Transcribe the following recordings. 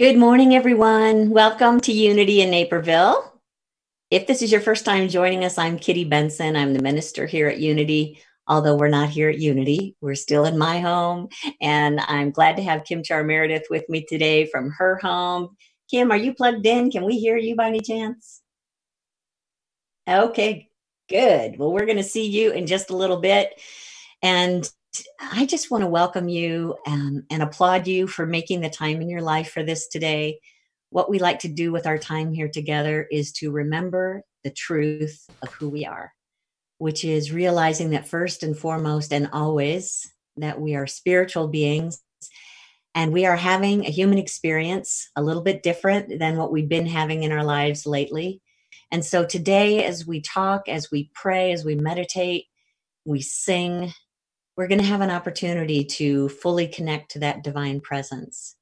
Good morning, everyone. Welcome to Unity in Naperville. If this is your first time joining us, I'm Kitty Benson. I'm the minister here at Unity. Although we're not here at Unity, we're still in my home. And I'm glad to have Kim-Char Meredith with me today from her home. Kim, are you plugged in? Can we hear you by any chance? Okay, good. Well, we're going to see you in just a little bit. And I just want to welcome you and applaud you for making the time in your life for this today. What we like to do with our time here together is to remember the truth of who we are, which is realizing that first and foremost and always that we are spiritual beings and we are having a human experience a little bit different than what we've been having in our lives lately. And so today, as we talk, as we pray, as we meditate, we sing, we're going to have an opportunity to fully connect to that divine presence.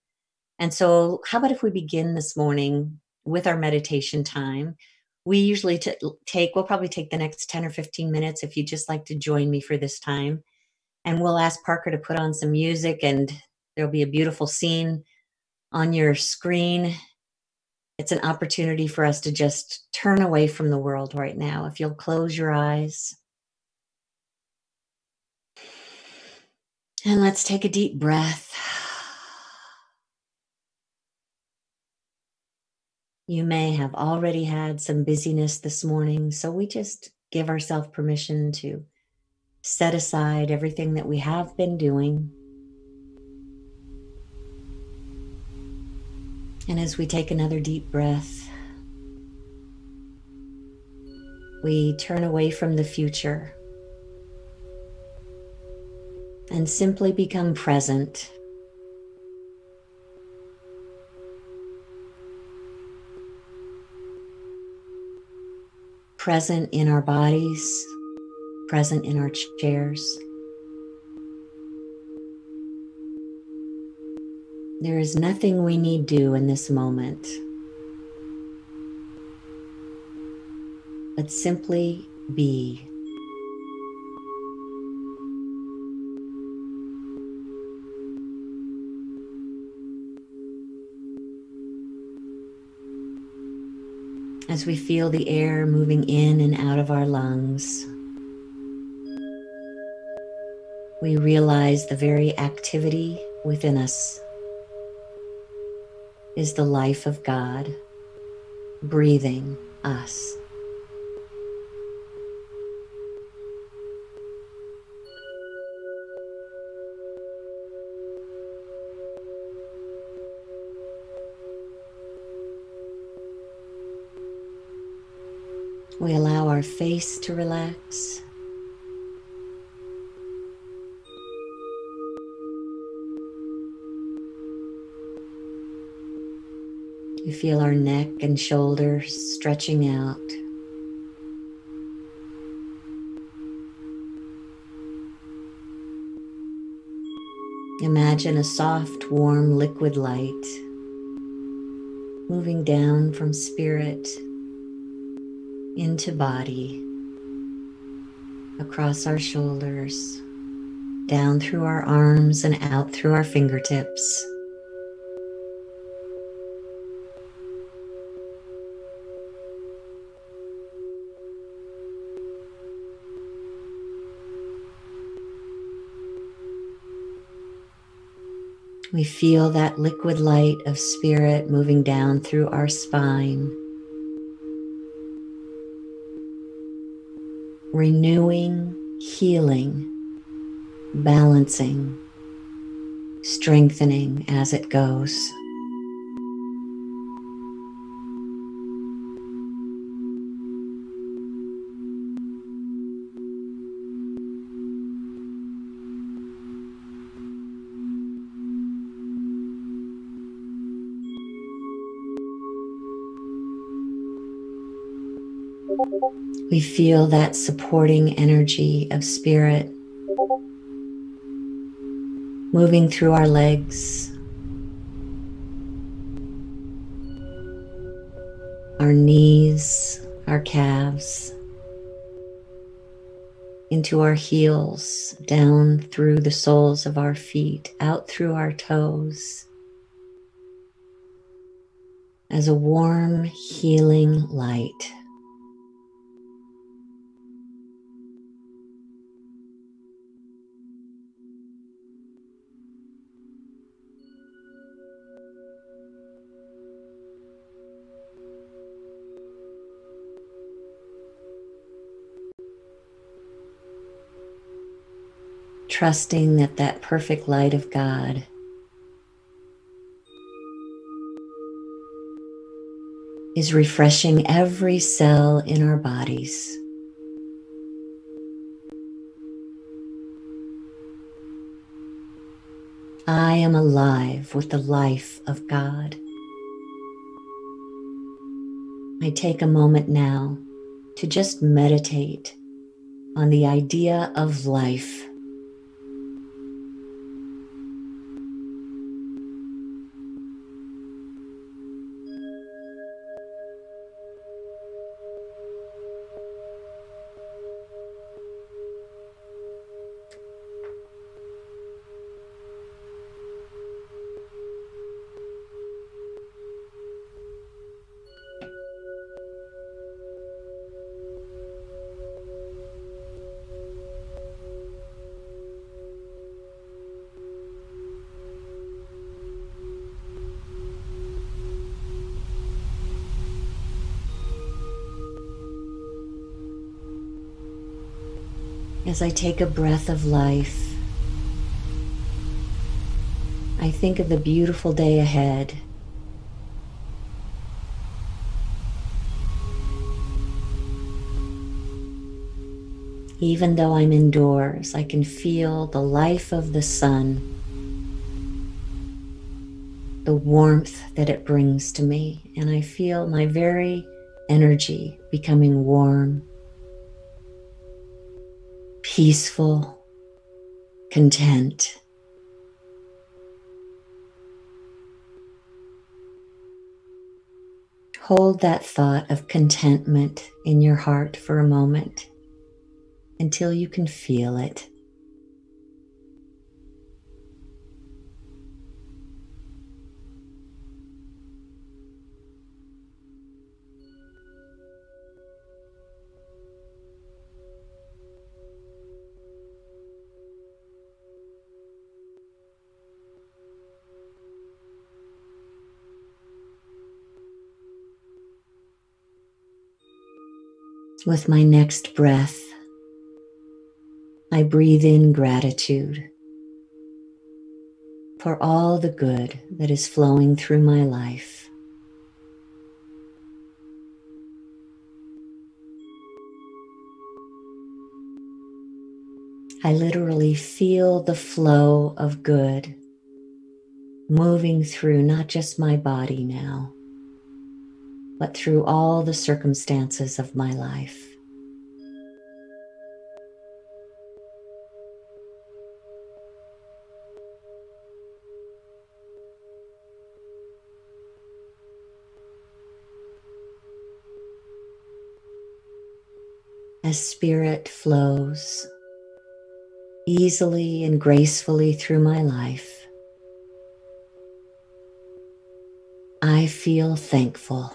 And so how about if we begin this morning with our meditation time? We usually we'll probably take the next 10 or 15 minutes if you'd just like to join me for this time. And we'll ask Parker to put on some music and there'll be a beautiful scene on your screen. It's an opportunity for us to just turn away from the world right now. If you'll close your eyes. And let's take a deep breath. You may have already had some busyness this morning, so we just give ourselves permission to set aside everything that we have been doing. And as we take another deep breath, we turn away from the future and simply become present. Present in our bodies, present in our chairs. There is nothing we need do in this moment, but simply be. As we feel the air moving in and out of our lungs, we realize the very activity within us is the life of God breathing us. We allow our face to relax. We feel our neck and shoulders stretching out. Imagine a soft, warm, liquid light moving down from spirit into body, across our shoulders, down through our arms and out through our fingertips. We feel that liquid light of spirit moving down through our spine, renewing, healing, balancing, strengthening as it goes. We feel that supporting energy of spirit moving through our legs, our knees, our calves, into our heels, down through the soles of our feet, out through our toes, as a warm, healing light. Trusting that that perfect light of God is refreshing every cell in our bodies. I am alive with the life of God. I take a moment now to just meditate on the idea of life. As I take a breath of life, I think of the beautiful day ahead. Even though I'm indoors, I can feel the life of the sun, the warmth that it brings to me, and I feel my very energy becoming warm, peaceful, content. Hold that thought of contentment in your heart for a moment until you can feel it. With my next breath, I breathe in gratitude for all the good that is flowing through my life. I literally feel the flow of good moving through not just my body now, but through all the circumstances of my life. As spirit flows easily and gracefully through my life, I feel thankful.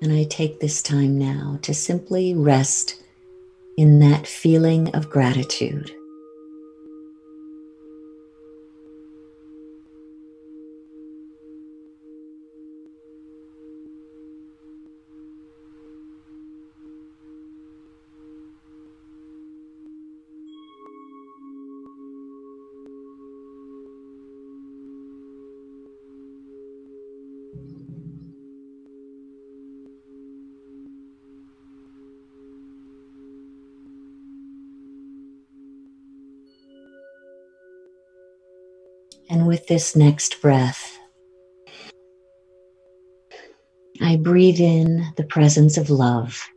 And I take this time now to simply rest in that feeling of gratitude. And with this next breath, I breathe in the presence of love,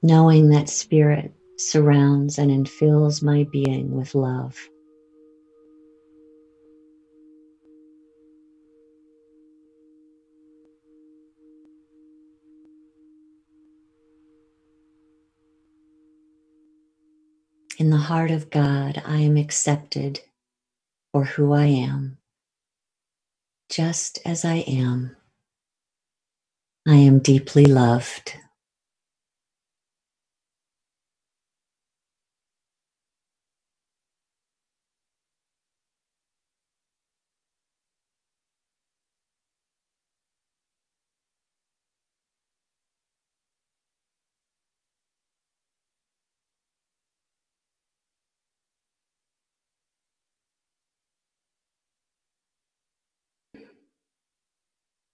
knowing that spirit surrounds and infills my being with love. In the heart of God, I am accepted for who I am. just as I am. I am deeply loved.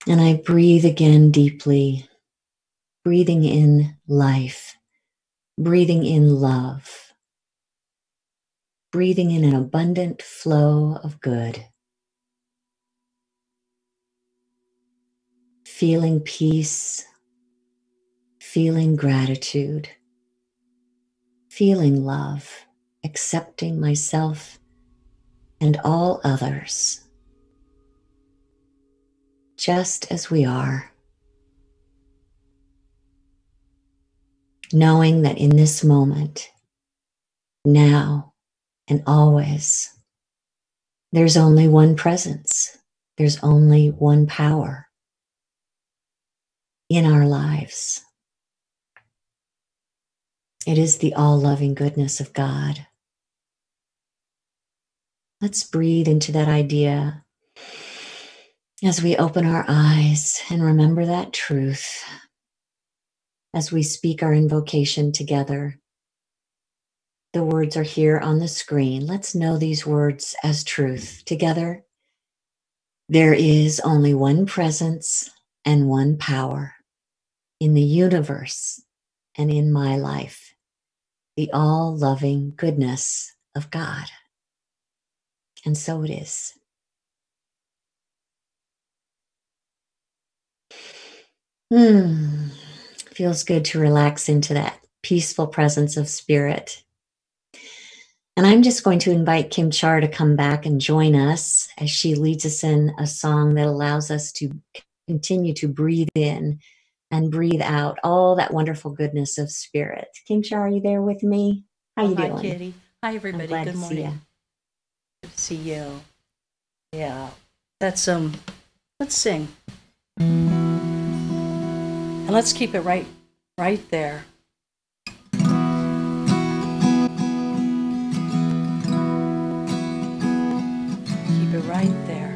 And I breathe again deeply, breathing in life, breathing in love, breathing in an abundant flow of good, feeling peace, feeling gratitude, feeling love, accepting myself and all others, just as we are. Knowing that in this moment, now and always, there's only one presence, there's only one power in our lives. It is the all-loving goodness of God. Let's breathe into that idea as we open our eyes and remember that truth as we speak our invocation together. The words are here on the screen. Let's know these words as truth together. There is only one presence and one power in the universe and in my life, the all-loving goodness of God. And so it is. Feels good to relax into that peaceful presence of spirit. And I'm just going to invite Kim-Char to come back and join us as she leads us in a song that allows us to continue to breathe in and breathe out all that wonderful goodness of spirit. Kim-Char, are you there with me? How you doing? Hi, Kitty. Hi, everybody. Good morning. Good to see you. Yeah. That's let's sing. And let's keep it right there. Keep it right there.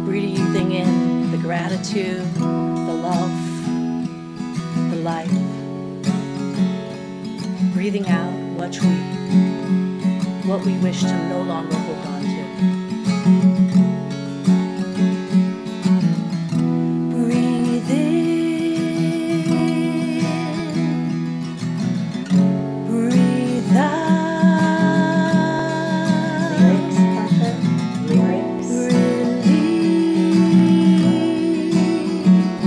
Breathing in the gratitude, the love, the life. Breathing out what we wish to no longer hold on to. Breathe in, breathe out. Lyrics.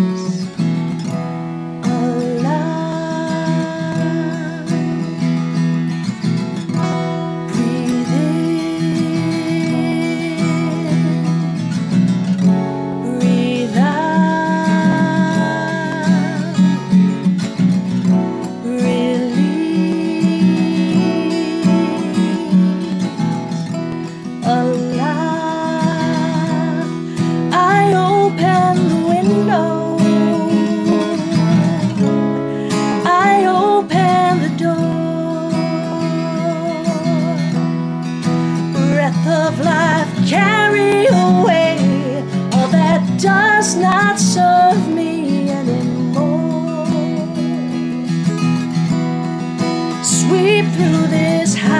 Release. Allow. Breathe in. Breathe out. Release. Allow. I open the window. I open the door. Breath of life, carry away all that does not serve me anymore. Sweep through this house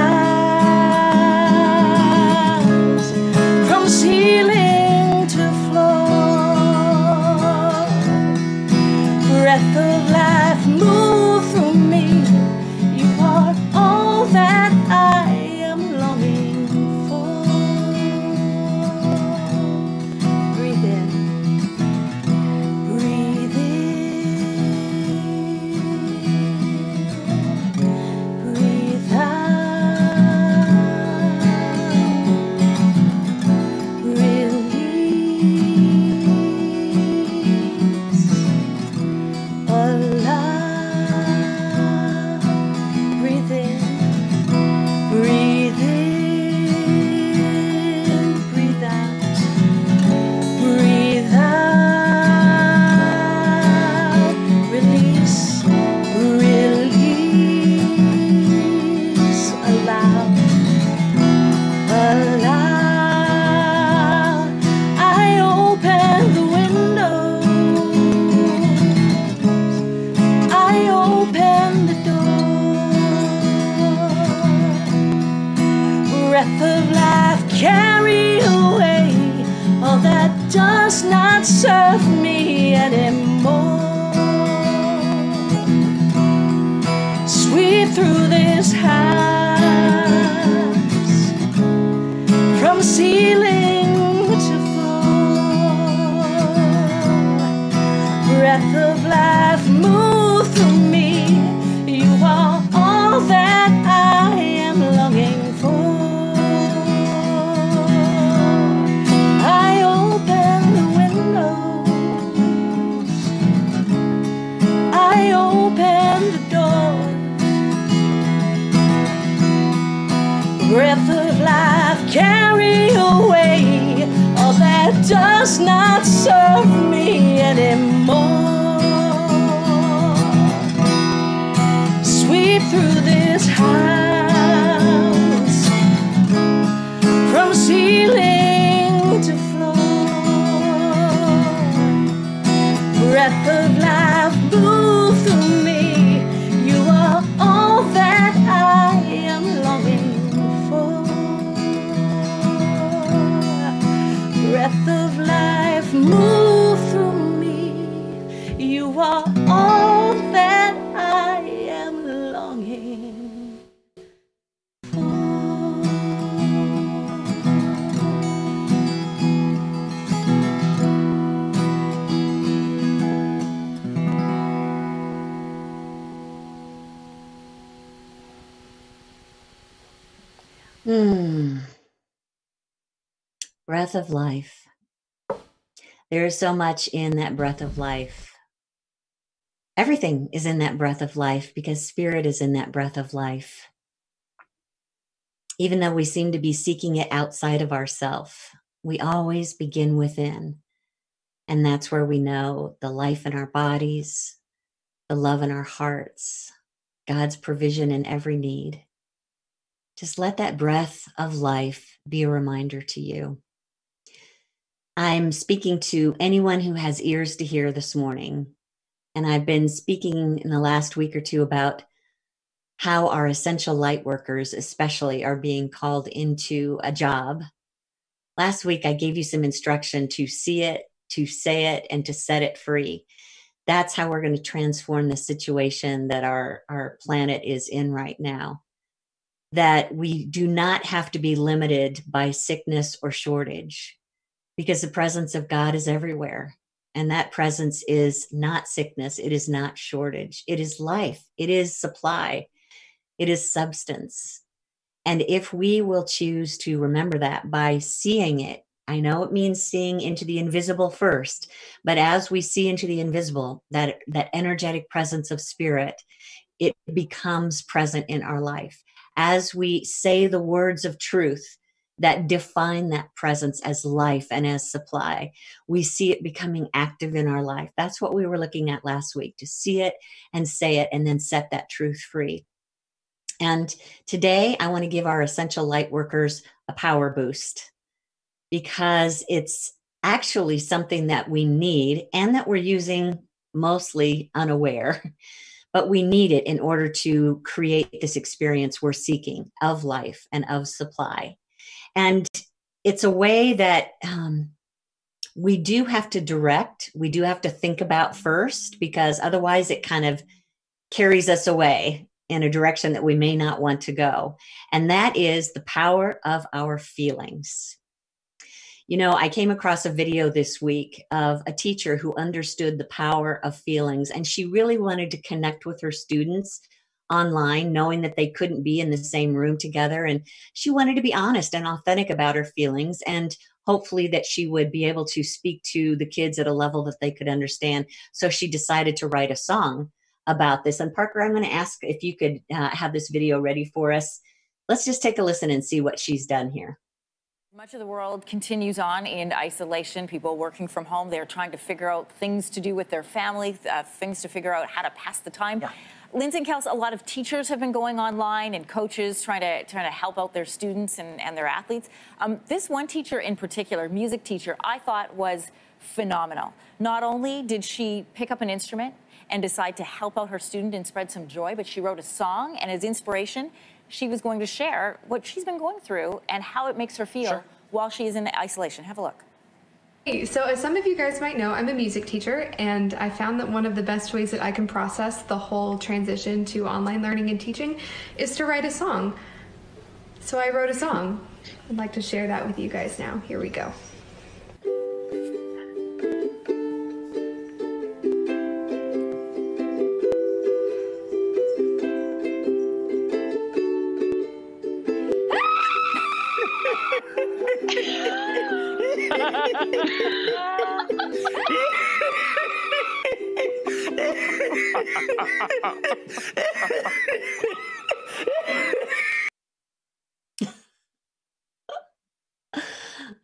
from ceiling to floor. Breath of life, move through me. You are all that I am longing for. Breathe in. Breathe in. Breathe out. Release. Allow. Breathe in. Breathe out. Release. Allow. I open the window. I open the door. Breath of life, carry away all that does not serve me anymore. Sweep through this house from ceiling to floor. Breath of life, move through me. You are all that I am longing for. Breathe in. Breathe out. Breathe in. Breathe out. Release. Allow. through this house, from ceiling to floor. Breath of life, move through me. You are all that I am longing for. I open the windows, I open the doors. Breath of life, carry away all that does not serve me anymore. Sweep through this house, from ceiling to floor. Breath of life, move through me. You are all that I am longing for. Breath of life, move through me. You are all that I am longing for. Breath of life. There is so much in that breath of life. Everything is in that breath of life because spirit is in that breath of life. Even though we seem to be seeking it outside of ourselves, we always begin within. And that's where we know the life in our bodies, the love in our hearts, God's provision in every need. Just let that breath of life be a reminder to you. I'm speaking to anyone who has ears to hear this morning. And I've been speaking in the last week or two about how our essential light workers especially are being called into a job. Last week, I gave you some instruction to see it, to say it, and to set it free. That's how we're going to transform the situation that our planet is in right now. That we do not have to be limited by sickness or shortage, because the presence of God is everywhere. And that presence is not sickness. It is not shortage. It is life. It is supply. It is substance. And if we will choose to remember that by seeing it, I know it means seeing into the invisible first, but as we see into the invisible, that energetic presence of spirit, it becomes present in our life. As we say the words of truth that define that presence as life and as supply, we see it becoming active in our life. That's what we were looking at last week, to see it and say it and then set that truth free. And today I want to give our essential light workers a power boost, because it's actually something that we need and that we're using mostly unaware, but we need it in order to create this experience we're seeking of life and of supply. And it's a way that we do have to direct, we do have to think about first, because otherwise it kind of carries us away in a direction that we may not want to go. And that is the power of our feelings. You know, I came across a video this week of a teacher who understood the power of feelings, and she really wanted to connect with her students online, knowing that they couldn't be in the same room together. And she wanted to be honest and authentic about her feelings, and hopefully that she would be able to speak to the kids at a level that they could understand. So she decided to write a song about this. And Parker, I'm going to ask if you could have this video ready for us. Let's just take a listen and see what she's done here. Much of the world continues on in isolation. People working from home, they're trying to figure out things to do with their family, things to figure out how to pass the time. Yeah. Lindsay and Kels, a lot of teachers have been going online and coaches trying to help out their students and their athletes. This one teacher in particular, music teacher, I thought was phenomenal. Not only did she pick up an instrument and decide to help out her student and spread some joy, but she wrote a song, and as inspiration, she was going to share what she's been going through and how it makes her feel while she is in isolation. Have a look. So as some of you guys might know, I'm a music teacher, and I found that one of the best ways that I can process the whole transition to online learning and teaching is to write a song. So I wrote a song. I'd like to share that with you guys now. Here we go.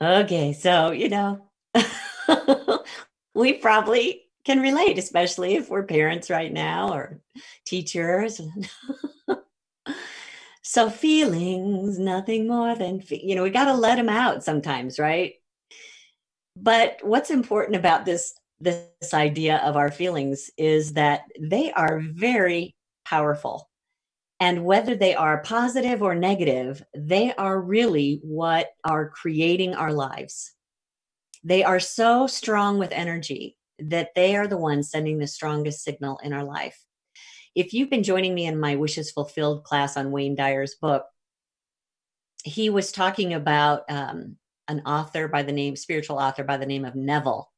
Okay, so, we probably can relate, especially if we're parents right now or teachers. So feelings, nothing more than, we got to let them out sometimes, right? But what's important about this idea of our feelings is that they are very powerful. And whether they are positive or negative, they are really what are creating our lives. They are so strong with energy that they are the ones sending the strongest signal in our life. If you've been joining me in my Wishes Fulfilled class on Wayne Dyer's book, he was talking about an spiritual author by the name of Neville.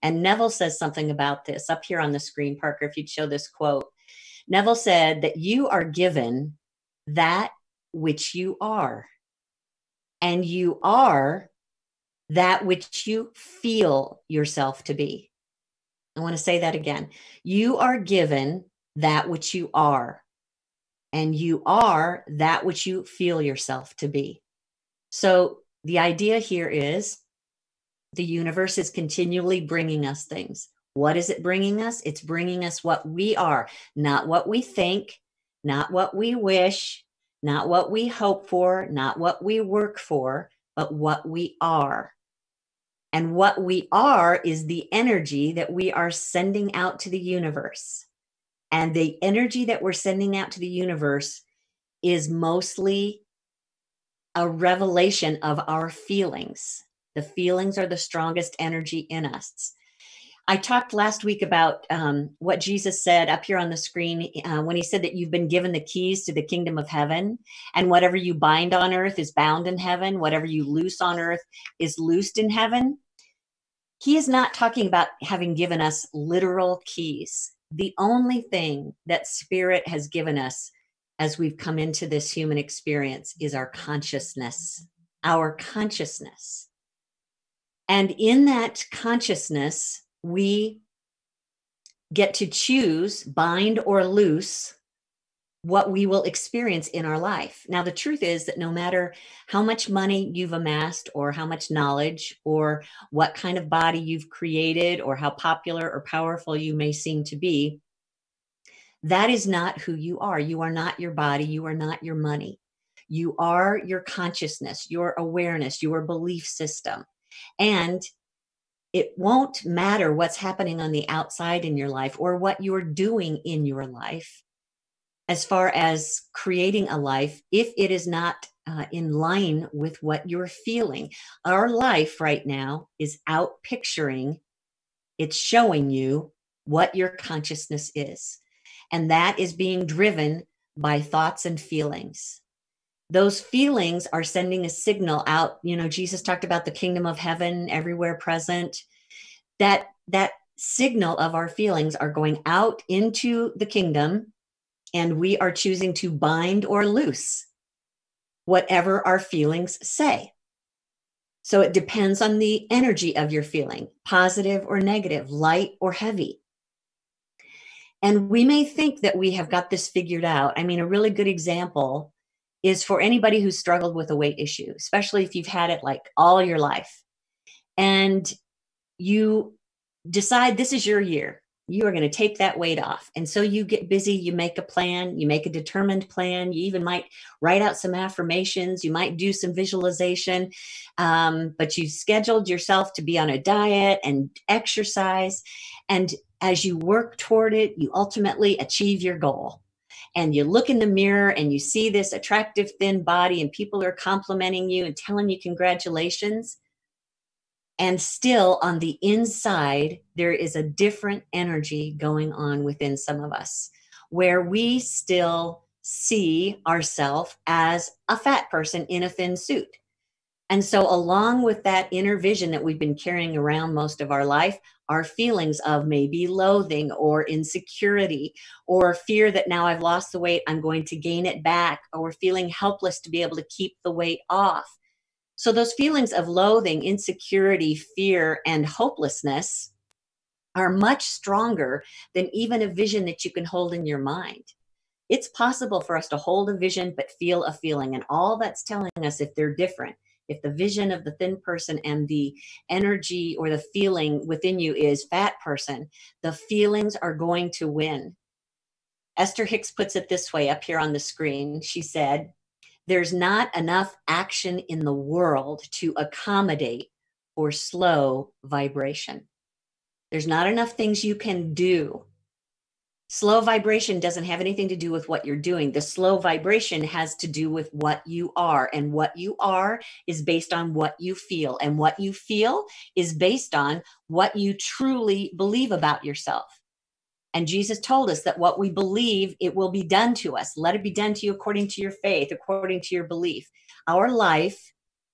And Neville says something about this up here on the screen. Parker, if you'd show this quote. Neville said that you are given that which you are, and you are that which you feel yourself to be. I want to say that again. You are given that which you are, and you are that which you feel yourself to be. So the idea here is the universe is continually bringing us things. What is it bringing us? It's bringing us what we are, not what we think, not what we wish, not what we hope for, not what we work for, but what we are. And what we are is the energy that we are sending out to the universe. And the energy that we're sending out to the universe is mostly a revelation of our feelings. The feelings are the strongest energy in us. I talked last week about what Jesus said up here on the screen when he said that you've been given the keys to the kingdom of heaven, and whatever you bind on earth is bound in heaven. Whatever you loose on earth is loosed in heaven. He is not talking about having given us literal keys. The only thing that Spirit has given us as we've come into this human experience is our consciousness, our consciousness. And in that consciousness, we get to choose, bind or loose, what we will experience in our life. Now, the truth is that no matter how much money you've amassed or how much knowledge or what kind of body you've created or how popular or powerful you may seem to be, that is not who you are. You are not your body. You are not your money. You are your consciousness, your awareness, your belief system. And it won't matter what's happening on the outside in your life or what you're doing in your life as far as creating a life if it is not in line with what you're feeling. Our life right now is out picturing, it's showing you what your consciousness is. And that is being driven by thoughts and feelings. Those feelings are sending a signal out. Jesus talked about the kingdom of heaven everywhere present. That signal of our feelings are going out into the kingdom, and we are choosing to bind or loose whatever our feelings say. So it depends on the energy of your feeling, positive or negative, light or heavy. And we may think that we have got this figured out. I mean, a really good example is for anybody who's struggled with a weight issue, especially if you've had it like all your life. And you decide this is your year. You are going to take that weight off. And so you get busy, you make a plan, you make a determined plan. You even might write out some affirmations. You might do some visualization, but you scheduled yourself to be on a diet and exercise. And as you work toward it, you ultimately achieve your goal. And you look in the mirror and you see this attractive, thin body, and people are complimenting you and telling you congratulations. And still on the inside, there is a different energy going on within some of us where we still see ourselves as a fat person in a thin suit. And so, along with that inner vision that we've been carrying around most of our life, are feelings of maybe loathing or insecurity or fear that now I've lost the weight, I'm going to gain it back, or feeling helpless to be able to keep the weight off. So, those feelings of loathing, insecurity, fear, and hopelessness are much stronger than even a vision that you can hold in your mind. It's possible for us to hold a vision but feel a feeling, and all that's telling us if they're different. If the vision of the thin person and the energy or the feeling within you is fat person, the feelings are going to win. Esther Hicks puts it this way up here on the screen. She said, there's not enough action in the world to accommodate for slow vibration. There's not enough things you can do. Slow vibration doesn't have anything to do with what you're doing. The slow vibration has to do with what you are. And what you are is based on what you feel. And what you feel is based on what you truly believe about yourself. And Jesus told us that what we believe, it will be done to us. Let it be done to you according to your faith, according to your belief. Our life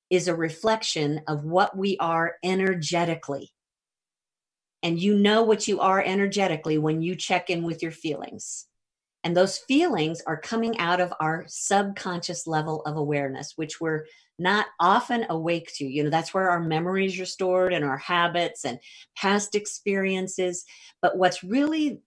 is a reflection of what we are energetically. And you know what you are energetically when you check in with your feelings. And those feelings are coming out of our subconscious level of awareness, which we're not often awake to. You know, that's where our memories are stored and our habits and past experiences. But what's really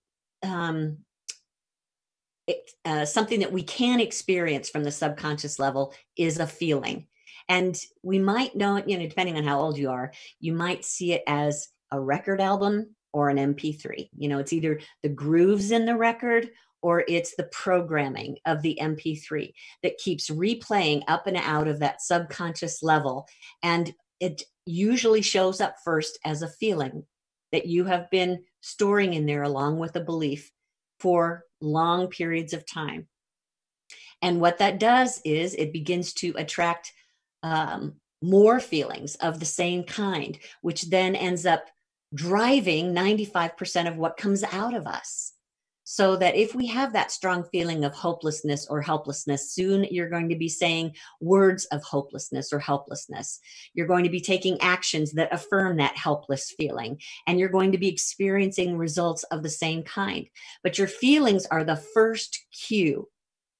something that we can experience from the subconscious level is a feeling. And we might know it, you know, depending on how old you are, you might see it as a record album or an MP3. You know, it's either the grooves in the record or it's the programming of the MP3 that keeps replaying up and out of that subconscious level. And it usually shows up first as a feeling that you have been storing in there along with a belief for long periods of time. And what that does is it begins to attract more feelings of the same kind, which then ends up driving 95% of what comes out of us. So that if we have that strong feeling of hopelessness or helplessness, soon you're going to be saying words of hopelessness or helplessness. You're going to be taking actions that affirm that helpless feeling, and you're going to be experiencing results of the same kind. But your feelings are the first cue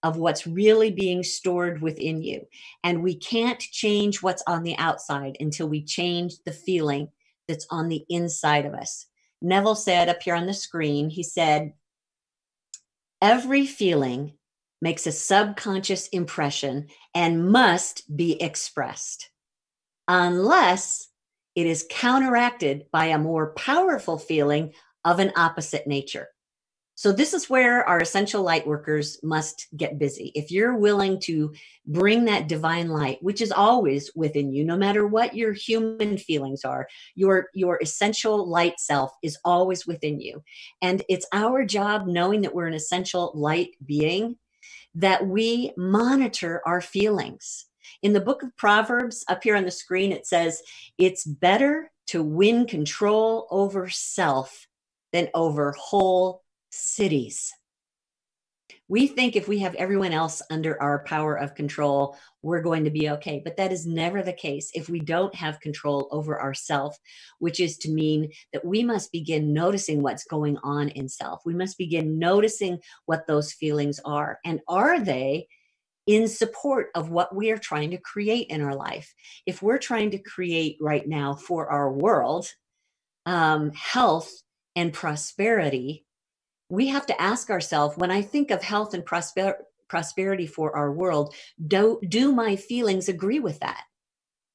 of what's really being stored within you. And we can't change what's on the outside until we change the feeling that's on the inside of us. Neville said up here on the screen, he said, every feeling makes a subconscious impression and must be expressed unless it is counteracted by a more powerful feeling of an opposite nature. So this is where our essential light workers must get busy. If you're willing to bring that divine light, which is always within you, no matter what your human feelings are, your essential light self is always within you. And it's our job, knowing that we're an essential light being, that we monitor our feelings. In the book of Proverbs, up here on the screen, it says, it's better to win control over self than over whole cities. We think if we have everyone else under our power of control, we're going to be okay. But that is never the case if we don't have control over ourself, which is to mean that we must begin noticing what's going on in self. We must begin noticing what those feelings are. And are they in support of what we are trying to create in our life? If we're trying to create right now for our world, health and prosperity, we have to ask ourselves, when I think of health and prosperity for our world, do my feelings agree with that?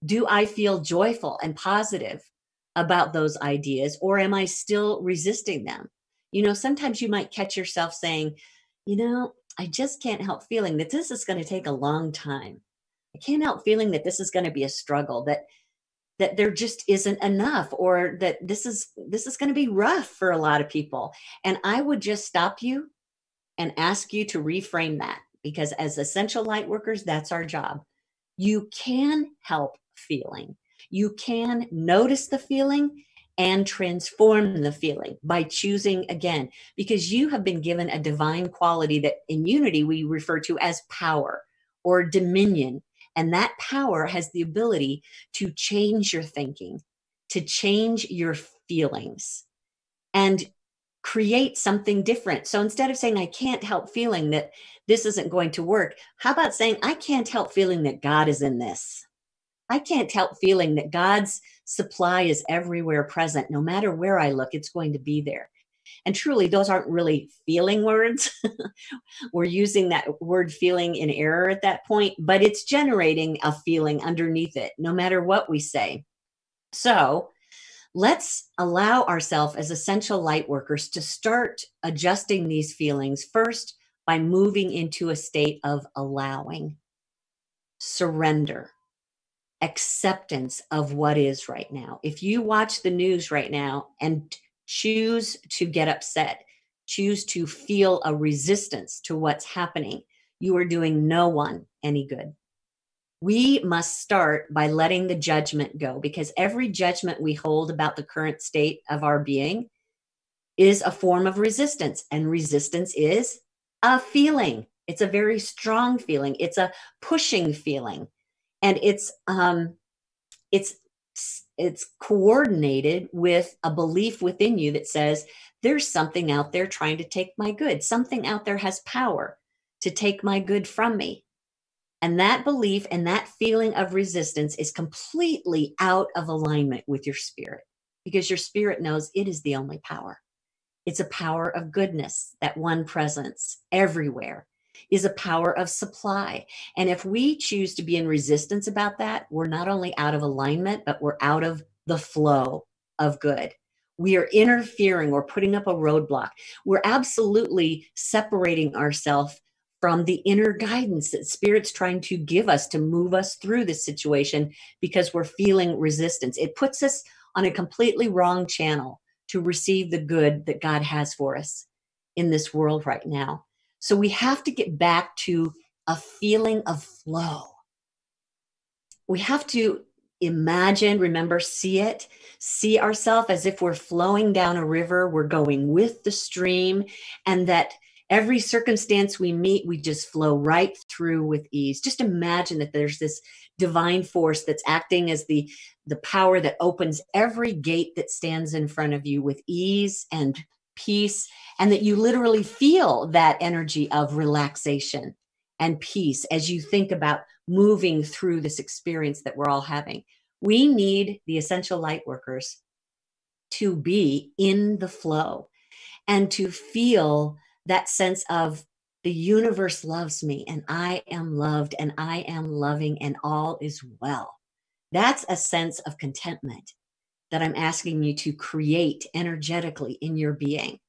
Do I feel joyful and positive about those ideas, or am I still resisting them? You know, sometimes you might catch yourself saying, you know, I just can't help feeling that this is going to take a long time. I can't help feeling that this is going to be a struggle, that there just isn't enough, or that this is going to be rough for a lot of people. And I would just stop you and ask you to reframe that, because as essential light workers, that's our job. You can help feeling, You can notice the feeling and transform the feeling by choosing again, because you have been given a divine quality that in unity we refer to as power or dominion. And that power has the ability to change your thinking, to change your feelings, and create something different. So instead of saying, I can't help feeling that this isn't going to work, how about saying, I can't help feeling that God is in this? I can't help feeling that God's supply is everywhere present. No matter where I look, it's going to be there. And truly, those aren't really feeling words. We're using that word feeling in error at that point, but it's generating a feeling underneath it, no matter what we say. So let's allow ourselves as essential light workers to start adjusting these feelings first by moving into a state of allowing, surrender, acceptance of what is right now. If you watch the news right now and choose to get upset, choose to feel a resistance to what's happening, you are doing no one any good. We must start by letting the judgment go, because every judgment we hold about the current state of our being is a form of resistance, and resistance is a feeling. It's a very strong feeling. It's a pushing feeling. And it's coordinated with a belief within you that says there's something out there trying to take my good. Something out there has power to take my good from me. And that belief and that feeling of resistance is completely out of alignment with your spirit, because your spirit knows it is the only power. It's a power of goodness, that one presence everywhere is a power of supply. And if we choose to be in resistance about that, we're not only out of alignment, but we're out of the flow of good. We are interfering or putting up a roadblock. We're absolutely separating ourselves from the inner guidance that Spirit's trying to give us to move us through this situation, because we're feeling resistance. It puts us on a completely wrong channel to receive the good that God has for us in this world right now. So we have to get back to a feeling of flow. We have to imagine, remember, see ourselves as if we're flowing down a river. We're going with the stream, and that every circumstance we meet, we just flow right through with ease. Just imagine that there's this divine force that's acting as the power that opens every gate that stands in front of you with ease and peace, and that you literally feel that energy of relaxation and peace as you think about moving through this experience that we're all having. We need the essential light workers to be in the flow and to feel that sense of the universe loves me, and I am loved, and I am loving, and all is well. That's a sense of contentment that I'm asking you to create energetically in your being.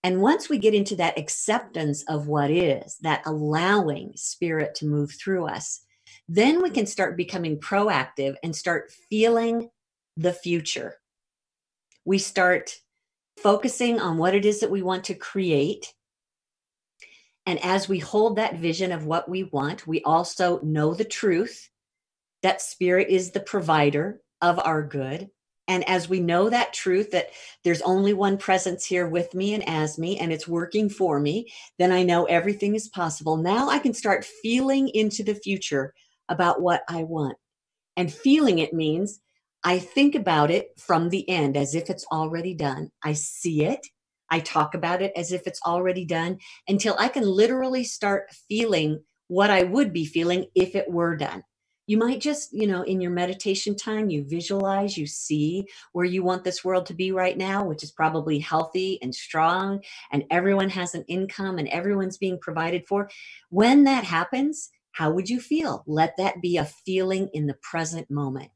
And once we get into that acceptance of what is, that allowing Spirit to move through us, then we can start becoming proactive and start feeling the future. We start focusing on what it is that we want to create. And as we hold that vision of what we want, we also know the truth that Spirit is the provider of our good. And as we know that truth, that there's only one presence here with me and as me, and it's working for me, then I know everything is possible. Now I can start feeling into the future about what I want. And feeling it means I think about it from the end as if it's already done. I see it. I talk about it as if it's already done, until I can literally start feeling what I would be feeling if it were done. You might just, in your meditation time, you visualize, you see where you want this world to be right now, which is probably healthy and strong, and everyone has an income and everyone's being provided for. When that happens, how would you feel? Let that be a feeling in the present moment.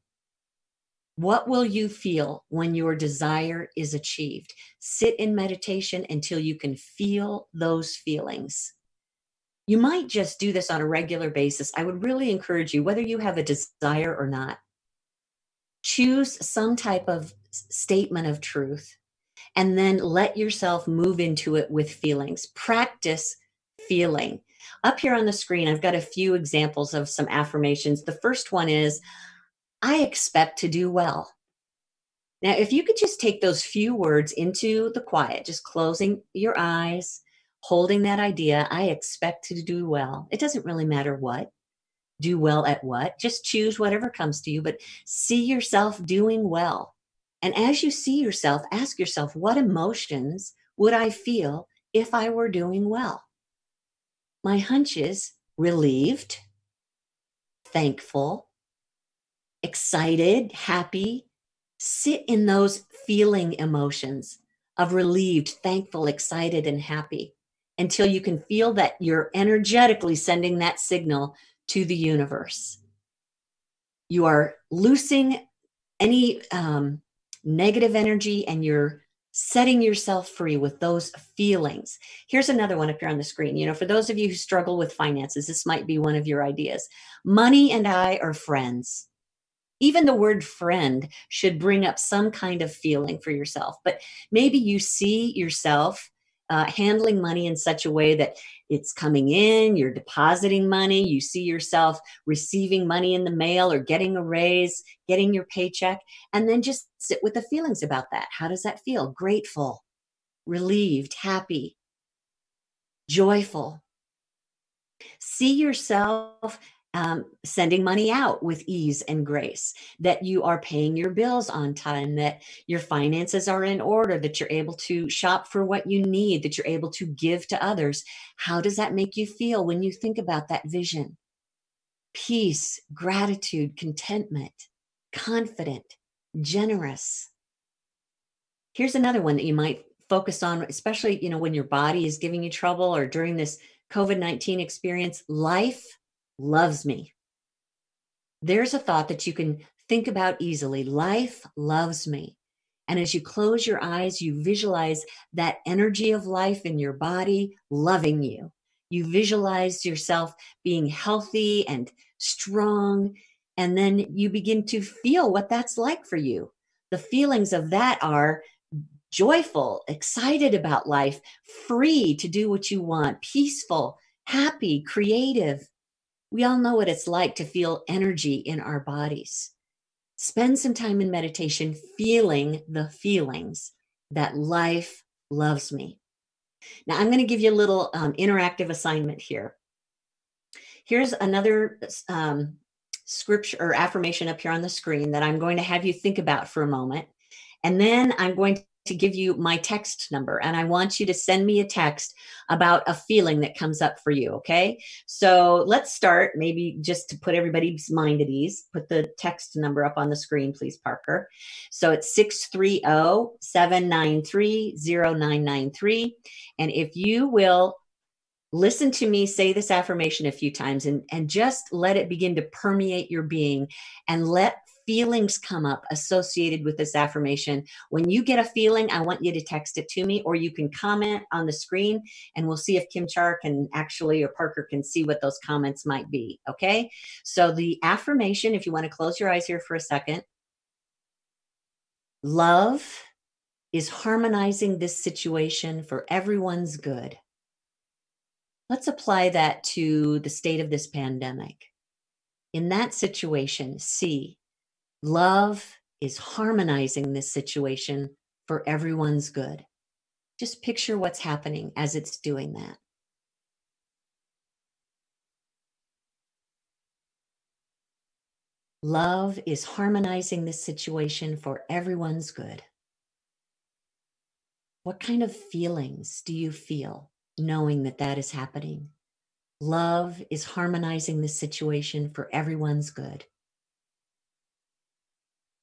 What will you feel when your desire is achieved? Sit in meditation until you can feel those feelings. You might just do this on a regular basis. I would really encourage you, whether you have a desire or not, choose some type of statement of truth and then let yourself move into it with feelings. Practice feeling. Up here on the screen, I've got a few examples of some affirmations. The first one is, I expect to do well. Now, if you could just take those few words into the quiet, just closing your eyes, holding that idea, I expect to do well. It doesn't really matter what, do well at what, just choose whatever comes to you, but see yourself doing well. And as you see yourself, ask yourself, what emotions would I feel if I were doing well? My hunch is relieved, thankful, excited, happy. Sit in those feeling emotions of relieved, thankful, excited, and happy until you can feel that you're energetically sending that signal to the universe. You are loosing any negative energy and you're setting yourself free with those feelings. Here's another one up here on the screen. You know, for those of you who struggle with finances, this might be one of your ideas. Money and I are friends. Even the word friend should bring up some kind of feeling for yourself, but maybe you see yourself handling money in such a way that it's coming in, you're depositing money, you see yourself receiving money in the mail or getting a raise, getting your paycheck, and then just sit with the feelings about that. How does that feel? Grateful, relieved, happy, joyful. See yourself sending money out with ease and grace, that you are paying your bills on time, that your finances are in order, that you're able to shop for what you need, that you're able to give to others. How does that make you feel when you think about that vision? Peace, gratitude, contentment, confident, generous. Here's another one that you might focus on, especially, you know, when your body is giving you trouble or during this COVID-19 experience. Life loves me. There's a thought that you can think about easily. Life loves me. And as you close your eyes, you visualize that energy of life in your body loving you. You visualize yourself being healthy and strong. And then you begin to feel what that's like for you. The feelings of that are joyful, excited about life, free to do what you want, peaceful, happy, creative. We all know what it's like to feel energy in our bodies. Spend some time in meditation feeling the feelings that life loves me. Now, I'm going to give you a little interactive assignment here. Here's another scripture or affirmation up here on the screen that I'm going to have you think about for a moment. And then I'm going to give you my text number, and I want you to send me a text about a feeling that comes up for you, okay? So let's start, maybe just to put everybody's mind at ease, put the text number up on the screen, please, Parker. So it's 630-793-0993. And if you will listen to me say this affirmation a few times and just let it begin to permeate your being and let feelings come up associated with this affirmation. When you get a feeling, I want you to text it to me, or you can comment on the screen and we'll see if Kim-Char can actually, or Parker can see what those comments might be. Okay. So the affirmation, if you want to close your eyes here for a second, love is harmonizing this situation for everyone's good. Let's apply that to the state of this pandemic. In that situation, see, love is harmonizing this situation for everyone's good. Just picture what's happening as it's doing that. Love is harmonizing this situation for everyone's good. What kind of feelings do you feel knowing that that is happening? Love is harmonizing this situation for everyone's good.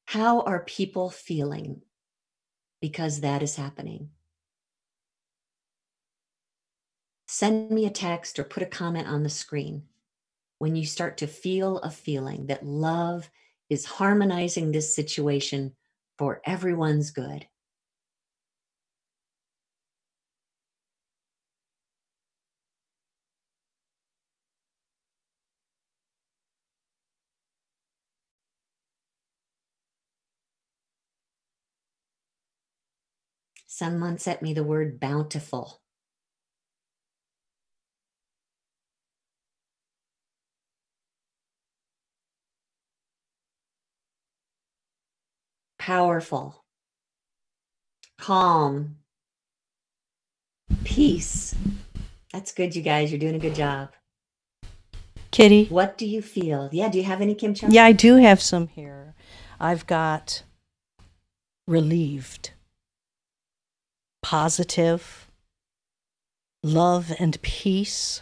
How are people feeling because that is happening? Send me a text or put a comment on the screen when you start to feel a feeling that love is harmonizing this situation for everyone's good. Someone sent me the word bountiful. powerful, calm, peace. That's good, you guys. You're doing a good job. Kitty? What do you feel? Yeah, do you have any, Kim-Char? Yeah, I do have some here. I've got relieved, positive, love and peace,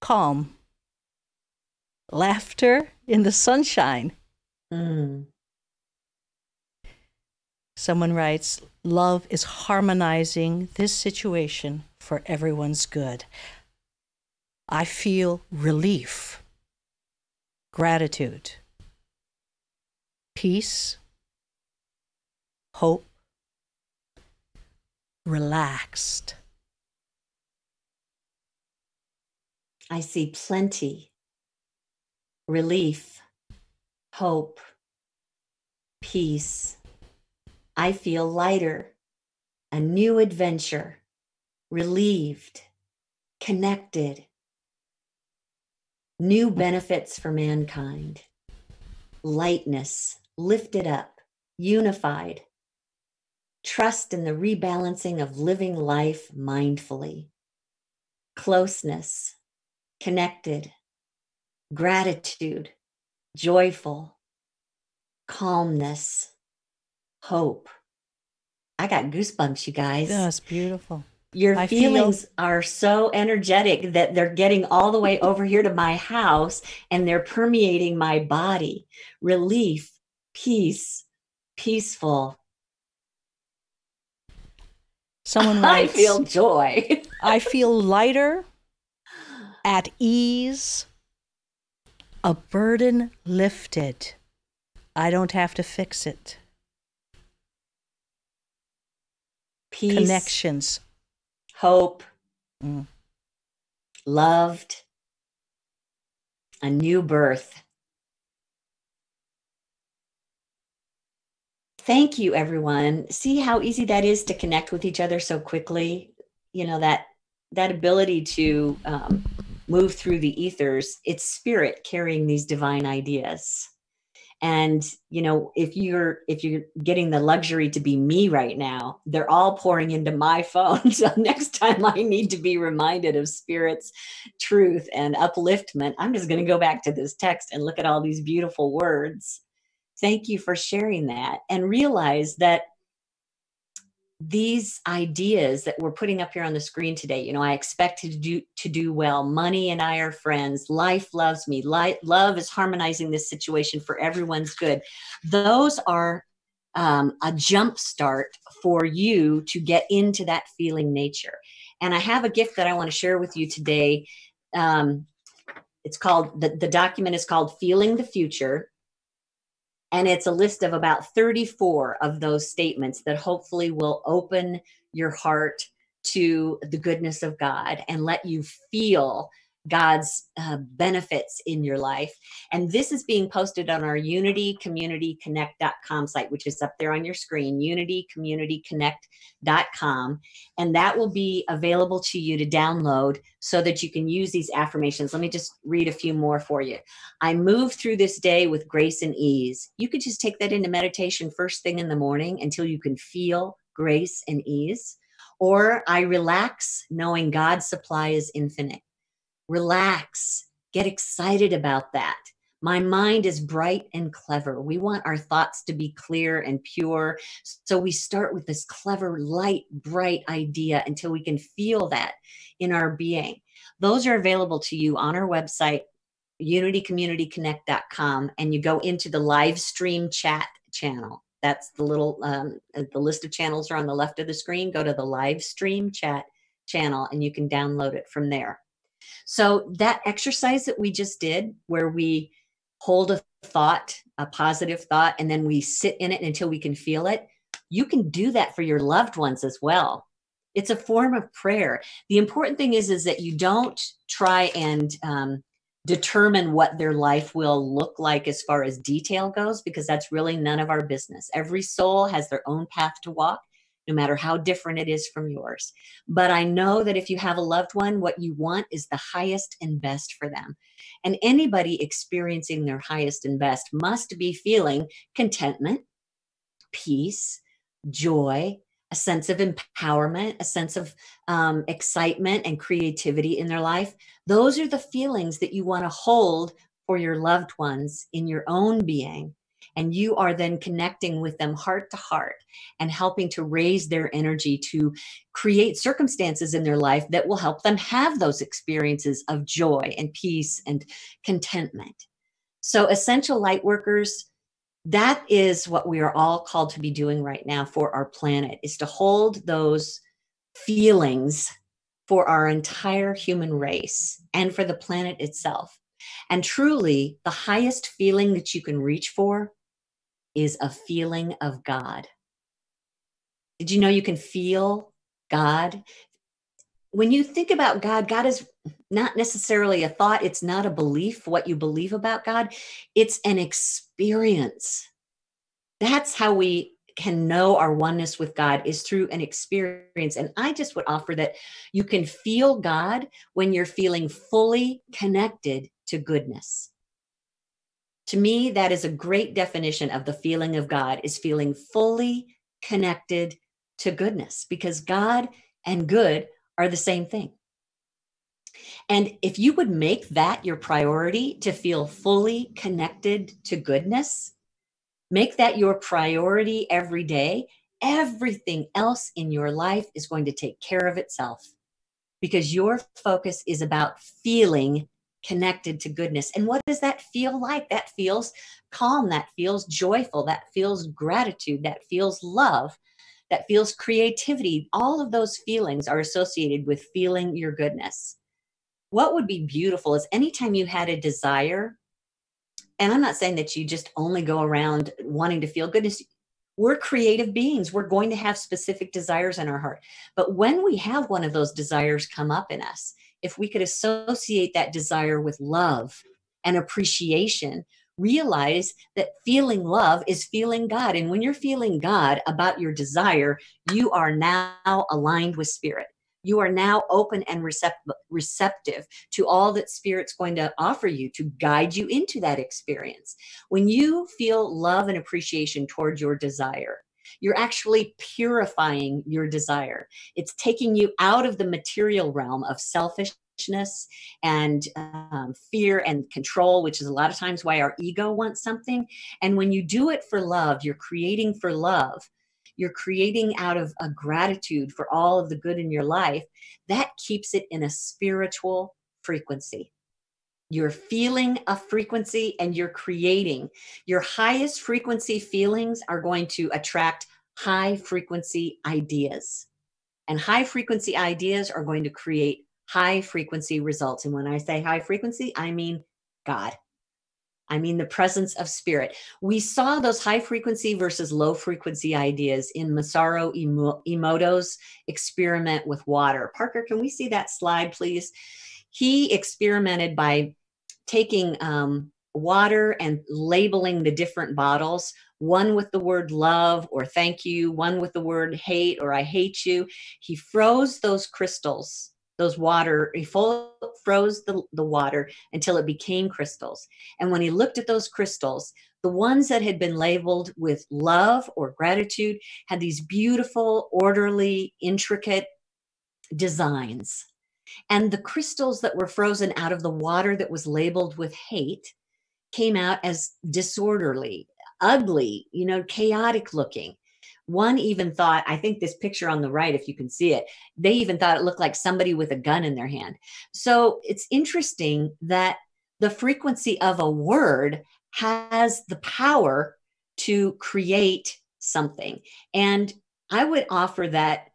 calm, laughter in the sunshine. Mm. Someone writes, love is harmonizing this situation for everyone's good. I feel relief, gratitude, peace, hope, relaxed. I see plenty, relief, hope, peace. I feel lighter, a new adventure, relieved, connected, new benefits for mankind, lightness, lifted up, unified, trust in the rebalancing of living life mindfully, closeness, connected, gratitude, joyful, calmness, hope. I got goosebumps, you guys. That's beautiful. Your feelings are so energetic that they're getting all the way over here to my house and they're permeating my body. Relief, peace, peaceful. Someone writes, I feel joy. I feel lighter, at ease, a burden lifted. I don't have to fix it. Peace, connections, hope, loved, a new birth. Thank you, everyone. See how easy that is to connect with each other so quickly? You know, that ability to move through the ethers, it's spirit carrying these divine ideas. And, you know, if you're getting the luxury to be me right now, they're all pouring into my phone. So next time I need to be reminded of spirit's truth and upliftment, I'm just going to go back to this text and look at all these beautiful words. Thank you for sharing that, and realize that these ideas that we're putting up here on the screen today, you know, I expect to do well. Money and I are friends. Life loves me. Love is harmonizing this situation for everyone's good. Those are a jump start for you to get into that feeling nature. And I have a gift that I want to share with you today. It's called, the document is called Feeling the Future. And it's a list of about 34 of those statements that hopefully will open your heart to the goodness of God and let you feel God's benefits in your life. And this is being posted on our unitycommunityconnect.com site, which is up there on your screen, unitycommunityconnect.com. And that will be available to you to download so that you can use these affirmations. Let me just read a few more for you. I move through this day with grace and ease. You could just take that into meditation first thing in the morning until you can feel grace and ease. Or I relax knowing God's supply is infinite. Relax, get excited about that. My mind is bright and clever. We want our thoughts to be clear and pure. So we start with this clever, light, bright idea until we can feel that in our being. Those are available to you on our website, unitycommunityconnect.com, and you go into the live stream chat channel. That's the little, the list of channels are on the left of the screen. Go to the live stream chat channel and you can download it from there. So that exercise that we just did, where we hold a thought, a positive thought, and then we sit in it until we can feel it, you can do that for your loved ones as well. It's a form of prayer. The important thing is that you don't try and determine what their life will look like as far as detail goes, because that's really none of our business. Every soul has their own path to walk, no matter how different it is from yours. But I know that if you have a loved one, what you want is the highest and best for them. And anybody experiencing their highest and best must be feeling contentment, peace, joy, a sense of empowerment, a sense of excitement and creativity in their life. Those are the feelings that you want to hold for your loved ones in your own being. And you are then connecting with them heart to heart and helping to raise their energy to create circumstances in their life that will help them have those experiences of joy and peace and contentment. So, essential light workers, that is what we are all called to be doing right now for our planet, is to hold those feelings for our entire human race and for the planet itself. And truly, the highest feeling that you can reach for is a feeling of God. Did you know you can feel God? When you think about God, God is not necessarily a thought. It's not a belief, what you believe about God. It's an experience. That's how we can know our oneness with God, is through an experience. And I just would offer that you can feel God when you're feeling fully connected to goodness. To me, that is a great definition of the feeling of God, is feeling fully connected to goodness, because God and good are the same thing. And if you would make that your priority, to feel fully connected to goodness, make that your priority every day, everything else in your life is going to take care of itself, because your focus is about feeling connected to goodness. And what does that feel like? That feels calm, that feels joyful, that feels gratitude, that feels love, that feels creativity. All of those feelings are associated with feeling your goodness. What would be beautiful is anytime you had a desire, and I'm not saying that you just only go around wanting to feel goodness. We're creative beings. We're going to have specific desires in our heart. But when we have one of those desires come up in us, if we could associate that desire with love and appreciation, realize that feeling love is feeling God. And when you're feeling God about your desire, you are now aligned with spirit. You are now open and receptive to all that Spirit's going to offer you to guide you into that experience. When you feel love and appreciation towards your desire, you're actually purifying your desire. It's taking you out of the material realm of selfishness and fear and control, which is a lot of times why our ego wants something. And when you do it for love, you're creating for love. You're creating out of a gratitude for all of the good in your life. That keeps it in a spiritual frequency. You're feeling a frequency and you're creating. Your highest frequency feelings are going to attract high frequency ideas. And high frequency ideas are going to create high frequency results. And when I say high frequency, I mean God. I mean the presence of spirit. We saw those high frequency versus low frequency ideas in Masaru Emoto's experiment with water. Parker, can we see that slide, please? He experimented by taking water and labeling the different bottles, one with the word love or thank you, one with the word hate or I hate you. He froze those crystals, those water, he froze the water until it became crystals. And when he looked at those crystals, the ones that had been labeled with love or gratitude had these beautiful, orderly, intricate designs. And the crystals that were frozen out of the water that was labeled with hate came out as disorderly, ugly, chaotic looking. One even thought, I think this picture on the right, if you can see it, they even thought it looked like somebody with a gun in their hand. So it's interesting that the frequency of a word has the power to create something. And I would offer that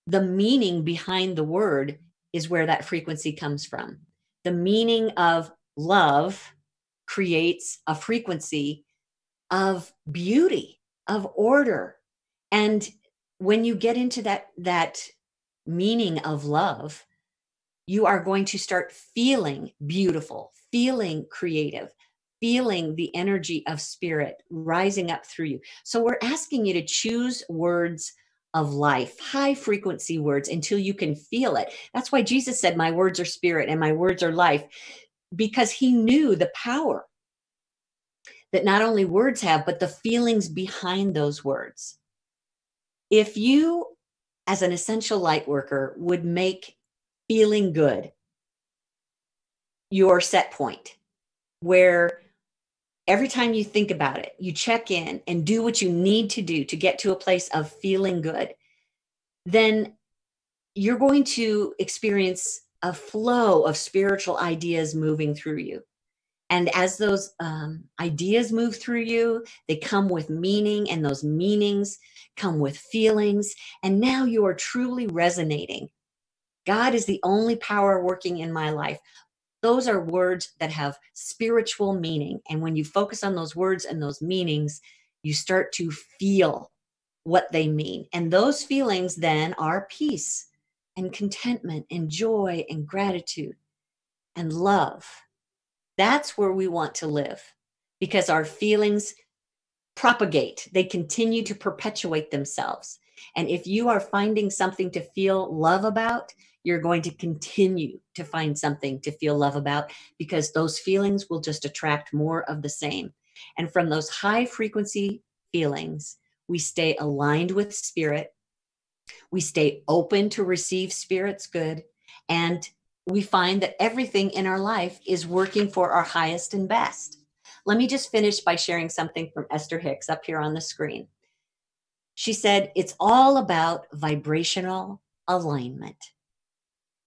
the meaning behind the word is where that frequency comes from. The meaning of love creates a frequency of beauty, of order. And when you get into that meaning of love, you are going to start feeling beautiful, feeling creative, feeling the energy of spirit rising up through you. So we're asking you to choose words of life, high frequency words, until you can feel it. That's why Jesus said, my words are spirit and my words are life, because he knew the power that not only words have, but the feelings behind those words. If you, as an essential light worker, would make feeling good your set point, where every time you think about it, you check in and do what you need to do to get to a place of feeling good, then you're going to experience a flow of spiritual ideas moving through you. And as those ideas move through you, they come with meaning, and those meanings come with feelings. And now you are truly resonating. God is the only power working in my life. Those are words that have spiritual meaning. And when you focus on those words and those meanings, you start to feel what they mean. And those feelings then are peace and contentment and joy and gratitude and love. That's where we want to live, because our feelings propagate. They continue to perpetuate themselves. And if you are finding something to feel love about, you're going to continue to find something to feel love about, because those feelings will just attract more of the same. And from those high frequency feelings, we stay aligned with spirit. We stay open to receive spirit's good. And we find that everything in our life is working for our highest and best. Let me just finish by sharing something from Esther Hicks up here on the screen. She said, it's all about vibrational alignment.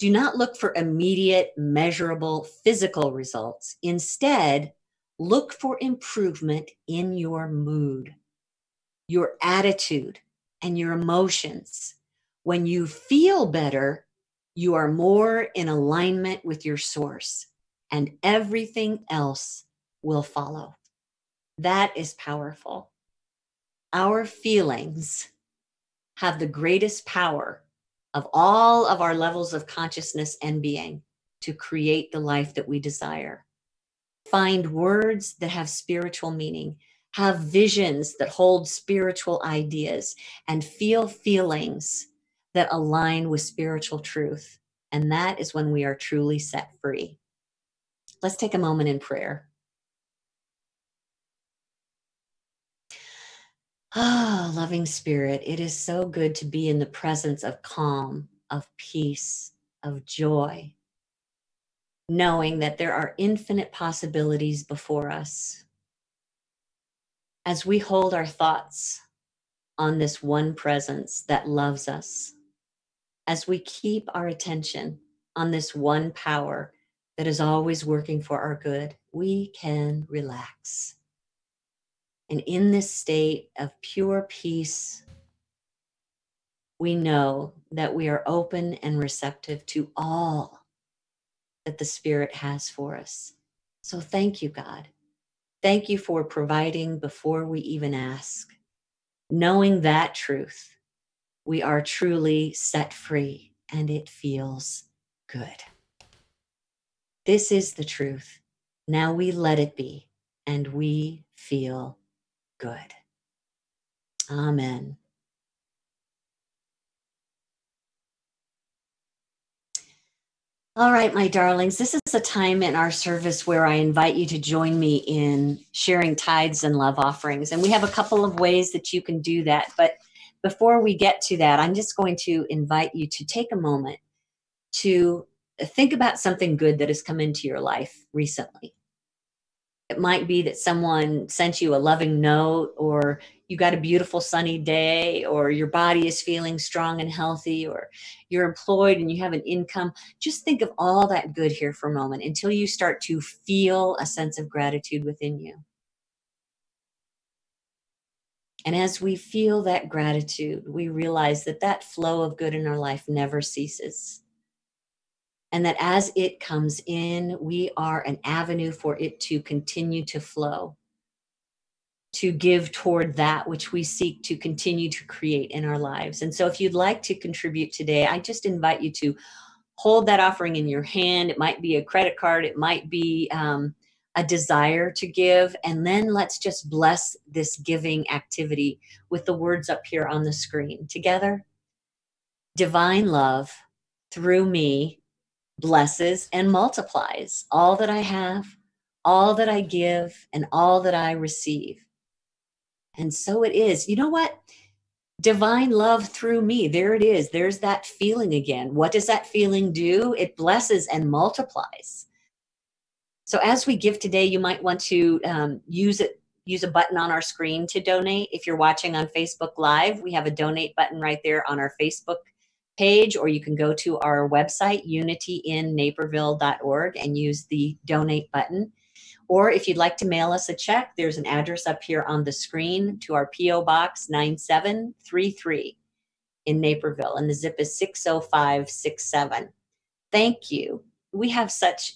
Do not look for immediate, measurable physical results. Instead, look for improvement in your mood, your attitude, and your emotions. When you feel better, you are more in alignment with your source, and everything else will follow. That is powerful. Our feelings have the greatest power of all of our levels of consciousness and being to create the life that we desire. Find words that have spiritual meaning, have visions that hold spiritual ideas, and feel feelings that align with spiritual truth. And that is when we are truly set free. Let's take a moment in prayer. Ah, oh, loving spirit, it is so good to be in the presence of calm, of peace, of joy, knowing that there are infinite possibilities before us. As we hold our thoughts on this one presence that loves us, as we keep our attention on this one power that is always working for our good, we can relax. And in this state of pure peace, we know that we are open and receptive to all that the Spirit has for us. So thank you, God. Thank you for providing before we even ask. Knowing that truth, we are truly set free, and it feels good. This is the truth. Now we let it be, and we feel good. Amen. All right, my darlings, this is a time in our service where I invite you to join me in sharing tithes and love offerings. And we have a couple of ways that you can do that. But before we get to that, I'm just going to invite you to take a moment to think about something good that has come into your life recently. It might be that someone sent you a loving note, or you got a beautiful sunny day, or your body is feeling strong and healthy, or you're employed and you have an income. Just think of all that good here for a moment until you start to feel a sense of gratitude within you. And as we feel that gratitude, we realize that that flow of good in our life never ceases. And that as it comes in, we are an avenue for it to continue to flow, to give toward that which we seek to continue to create in our lives. And so if you'd like to contribute today, I just invite you to hold that offering in your hand. It might be a credit card. It might be a desire to give. And then let's just bless this giving activity with the words up here on the screen. Together, divine love through me blesses and multiplies all that I have, all that I give and all that I receive. And so it is. You know what? Divine love through me. There it is. There's that feeling again. What does that feeling do? It blesses and multiplies. So as we give today, you might want to use a button on our screen to donate. If you're watching on Facebook Live, we have a donate button right there on our Facebook page, or you can go to our website, unityinnaperville.org, and use the donate button. Or if you'd like to mail us a check, there's an address up here on the screen to our P.O. Box 9733 in Naperville, and the zip is 60567. Thank you. We have such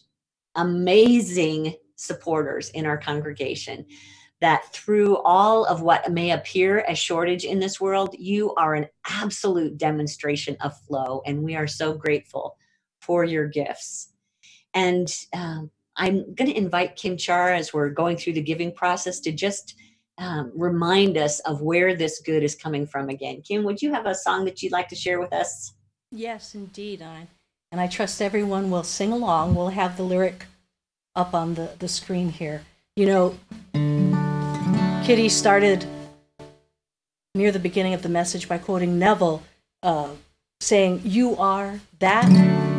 amazing supporters in our congregation that through all of what may appear as shortage in this world, you are an absolute demonstration of flow, and we are so grateful for your gifts. And I'm going to invite Kim-Char, as we're going through the giving process, to just remind us of where this good is coming from again. Kim, would you have a song that you'd like to share with us? Yes, indeed. And I trust everyone will sing along. We'll have the lyric up on the screen here. You know, Kitty started near the beginning of the message by quoting Neville, saying, "You are that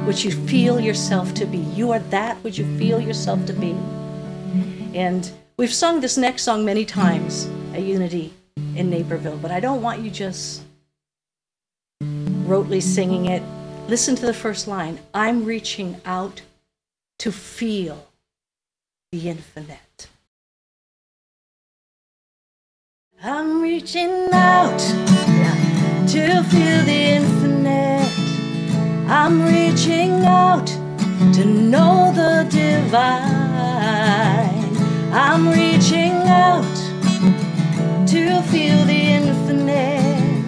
which you feel yourself to be. You are that which you feel yourself to be." And we've sung this next song many times at Unity in Naperville, but I don't want you just rotely singing it. Listen to the first line. I'm reaching out to feel the infinite. I'm reaching out to feel the infinite. I'm reaching out to know the divine. I'm reaching out to feel the infinite.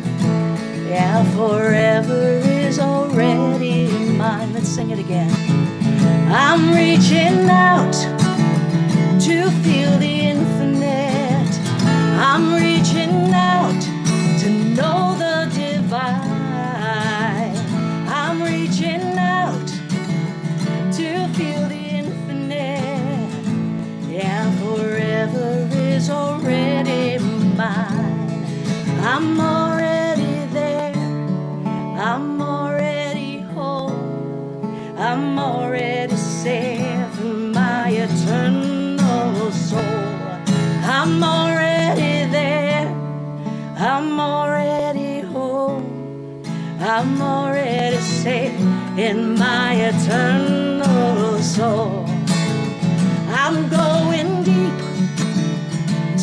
Yeah, forever is already mine. Let's sing it again. I'm reaching out to feel the infinite. I'm reaching out to know the divine. I'm reaching out to feel the infinite. Yeah, forever is already mine. I'm already there. I'm already whole. I'm already safe in my eternal soul. I'm already there. I'm already whole. I'm already safe in my eternal soul. I'm going deep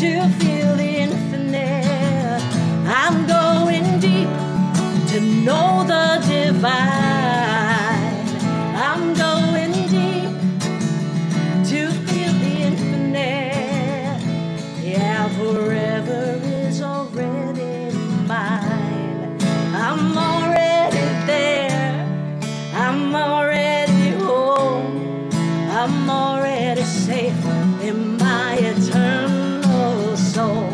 to feel the infinite. I'm going deep to know the divine. I'm going deep to feel the infinite. Yeah, forever is already mine. I'm already there. I'm already home. I'm already safe in my eternal soul.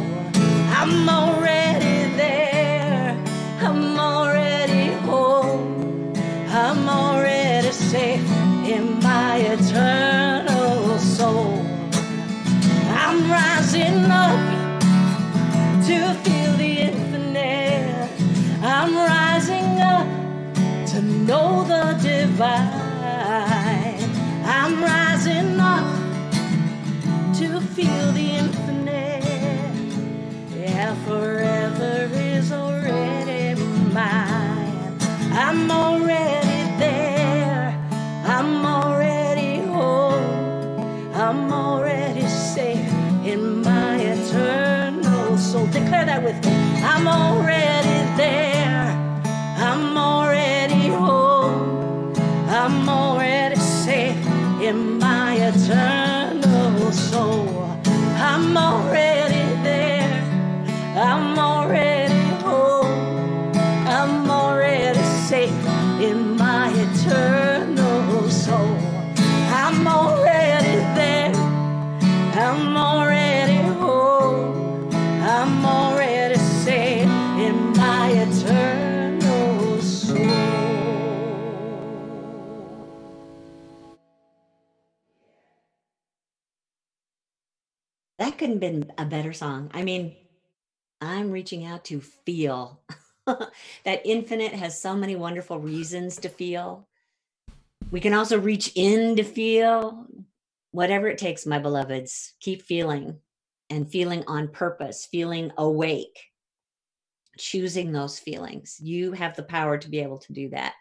I'm already there. I'm already home. I'm already safe in my eternal soul. I'm rising up to feel the infinite. I'm rising up to know the divine. I'm rising up to feel the infinite. Yeah, forever is already mine. I'm already there. I'm already home. I'm already safe in my eternal soul. Declare that with me. I'm already there. I'm already home. I'm already safe in my eternal soul. I'm already there. I'm already home. I'm already safe in my eternal soul. I'm already there. I'm already home. I'm already safe in my eternal soul. That couldn't have been a better song. I mean, I'm reaching out to feel. That infinite has so many wonderful reasons to feel. We can also reach in to feel. Whatever it takes, my beloveds, keep feeling and feeling on purpose, feeling awake, choosing those feelings. You have the power to be able to do that.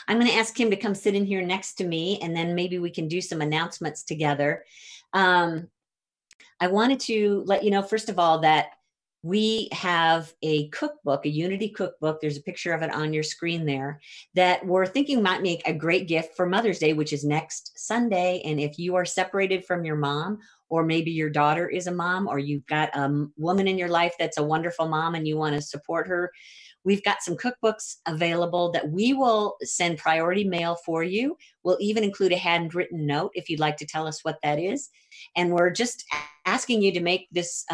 I'm going to ask Kim to come sit in here next to me, and then maybe we can do some announcements together. I wanted to let you know, first of all, that we have a cookbook, a Unity cookbook. There's a picture of it on your screen there that we're thinking might make a great gift for Mother's Day, which is next Sunday. And if you are separated from your mom, or maybe your daughter is a mom, or you've got a woman in your life that's a wonderful mom and you want to support her, we've got some cookbooks available that we will send priority mail for you. We'll even include a handwritten note if you'd like to tell us what that is. And we're just asking you to make this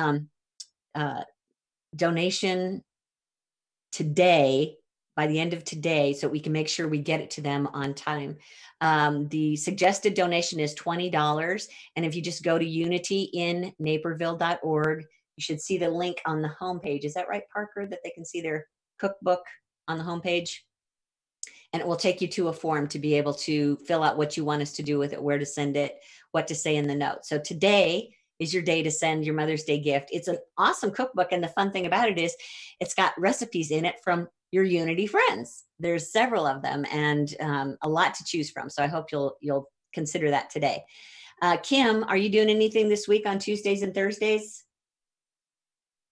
donation today, by the end of today, so we can make sure we get it to them on time. The suggested donation is $20. And if you just go to unityinnaperville.org, you should see the link on the homepage. Is that right, Parker, that they can see their cookbook on the homepage? And it will take you to a form to be able to fill out what you want us to do with it, where to send it, what to say in the note. So today is your day to send your Mother's Day gift. It's an awesome cookbook. And the fun thing about it is it's got recipes in it from your Unity friends. There's several of them and a lot to choose from. So I hope you'll consider that today. Kim, are you doing anything this week on Tuesdays and Thursdays?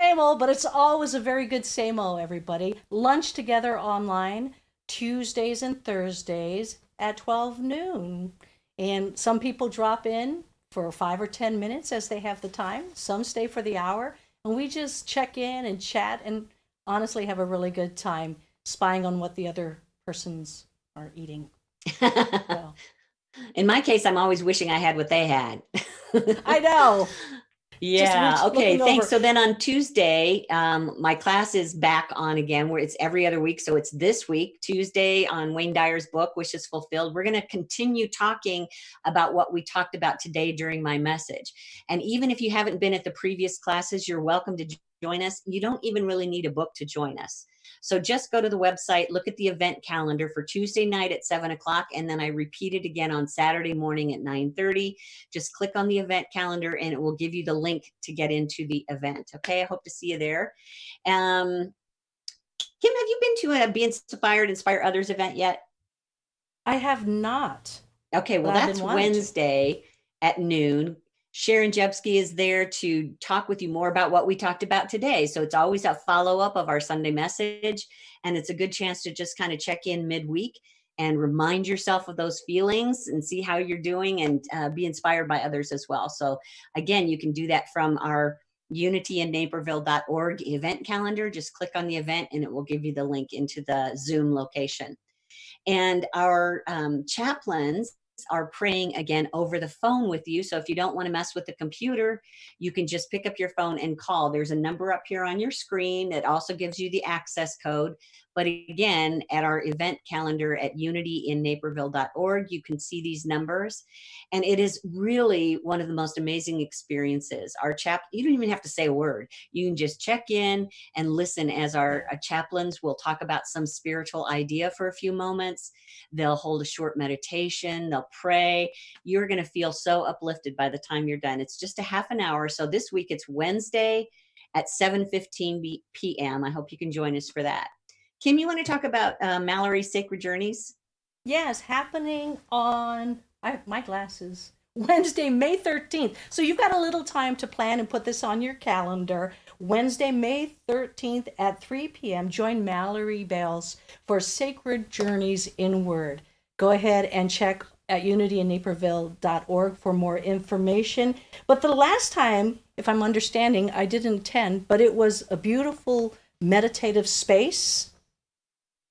Same old, but it's always a very good same old, everybody. Lunch together online, Tuesdays and Thursdays at 12 noon. And some people drop in for 5 or 10 minutes as they have the time. Some stay for the hour. And we just check in and chat and honestly have a really good time spying on what the other persons are eating. So. In my case, I'm always wishing I had what they had. I know. Yeah. Okay. Thanks. So then on Tuesday, my class is back on again, where it's every other week. So it's this week, Tuesday, on Wayne Dyer's book, Wishes Fulfilled. We're going to continue talking about what we talked about today during my message. And even if you haven't been at the previous classes, you're welcome to join us. You don't even really need a book to join us. So just go to the website, look at the event calendar for Tuesday night at 7 o'clock. And then I repeat it again on Saturday morning at 9:30. Just click on the event calendar and it will give you the link to get into the event. Okay, I hope to see you there. Kim, have you been to a Be Inspired, Inspire Others event yet? I have not. Okay, well, that's Wednesday at noon. Sharon Jebsky is there to talk with you more about what we talked about today. So it's always a follow-up of our Sunday message. And it's a good chance to just kind of check in midweek and remind yourself of those feelings and see how you're doing and be inspired by others as well. So again, you can do that from our unityinnaperville.org event calendar. Just click on the event and it will give you the link into the Zoom location. And our chaplains are praying again over the phone with you. So if you don't want to mess with the computer, you can just pick up your phone and call. There's a number up here on your screen that also gives you the access code. But again, at our event calendar at unityinnaperville.org, you can see these numbers. And it is really one of the most amazing experiences. Our you don't even have to say a word. You can just check in and listen as our chaplains will talk about some spiritual idea for a few moments. They'll hold a short meditation. They'll pray. You're going to feel so uplifted by the time you're done. It's just a half an hour. So this week it's Wednesday at 7:15 p.m. I hope you can join us for that. Kim, you want to talk about Mallory's Sacred Journeys? Yes, happening on my glasses. Wednesday, May 13th. So you've got a little time to plan and put this on your calendar. Wednesday, May 13th at 3 p.m. Join Mallory Bales for Sacred Journeys Inward. Go ahead and check at unityinnaperville.org for more information. But the last time, if I'm understanding, I didn't attend, but it was a beautiful meditative space.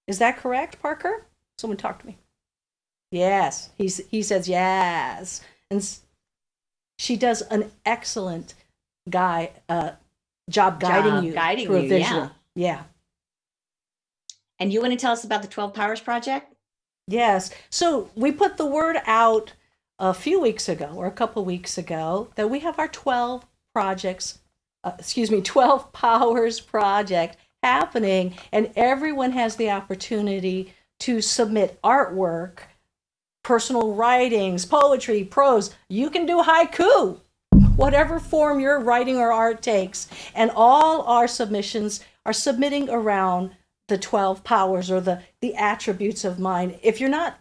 Is that correct, Parker? Someone talk to me. Yes, he says yes. And she does an excellent job guiding you through a visual. Yeah. And you want to tell us about the 12 Powers Project? Yes. So we put the word out a few weeks ago or a couple weeks ago that we have our 12 projects, 12 Powers project happening, and everyone has the opportunity to submit artwork, personal writings, poetry, prose. You can do haiku, whatever form your writing or art takes. And all our submissions are submitting around the 12 powers, or the attributes of mind. If you're not,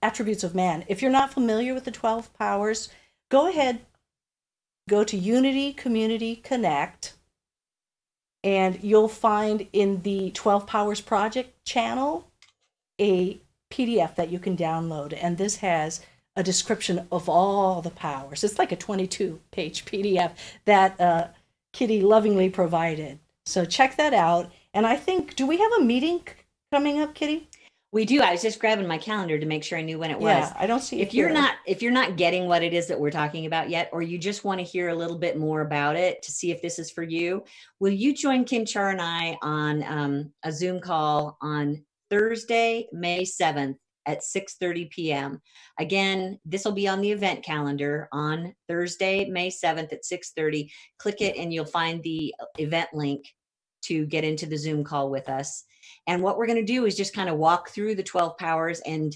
attributes of man. If you're not familiar with the 12 powers, go ahead, go to Unity Community Connect, and you'll find in the 12 Powers Project channel a PDF that you can download. And this has a description of all the powers. It's like a 22-page PDF that Kitty lovingly provided. So check that out. And I think, do we have a meeting coming up, Kitty? We do. I was just grabbing my calendar to make sure I knew when it was. Yeah, I don't see it here. If you're not getting what it is that we're talking about yet, or you just want to hear a little bit more about it to see if this is for you, will you join Kim-Char and I on a Zoom call on Thursday, May 7th at 6:30 p.m. Again, this will be on the event calendar on Thursday, May 7th at 6:30. Click it and you'll find the event link to get into the Zoom call with us. And what we're going to do is just kind of walk through the 12 powers and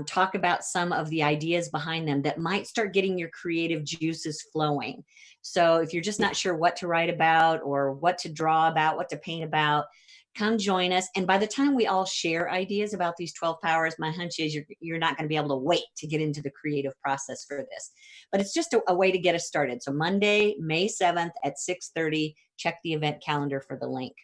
talk about some of the ideas behind them that might start getting your creative juices flowing. So if you're just not sure what to write about or what to draw about, what to paint about, come join us. And by the time we all share ideas about these 12 powers, my hunch is you're not going to be able to wait to get into the creative process for this. But it's just a way to get us started. So Monday, May 7th at 6:30, check the event calendar for the link.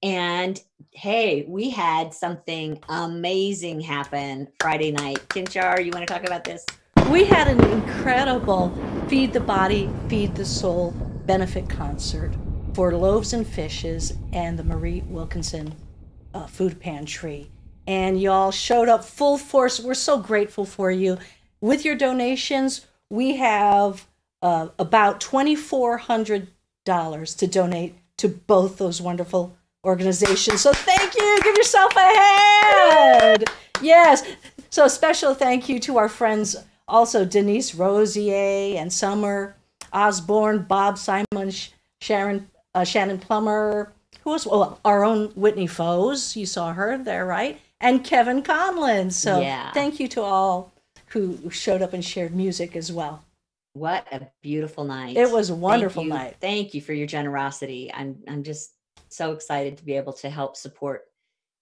And hey, we had something amazing happen Friday night. Kim-Char, you want to talk about this? We had an incredible Feed the Body, Feed the Soul benefit concert for Loaves and Fishes and the Marie Wilkinson Food Pantry. And y'all showed up full force. We're so grateful for you. With your donations, we have about $2,400 to donate to both those wonderful organizations. So thank you. Give yourself a hand. Yes. So special thank you to our friends, also Denise Rosier and Summer Osborne, Bob Simon, Shannon Plummer, who was, well, our own Whitney Foes. You saw her there, right? And Kevin Conlon. So yeah. Thank you to all who showed up and shared music as well. What a beautiful night. It was a wonderful night. Thank you for your generosity. I'm just so excited to be able to help support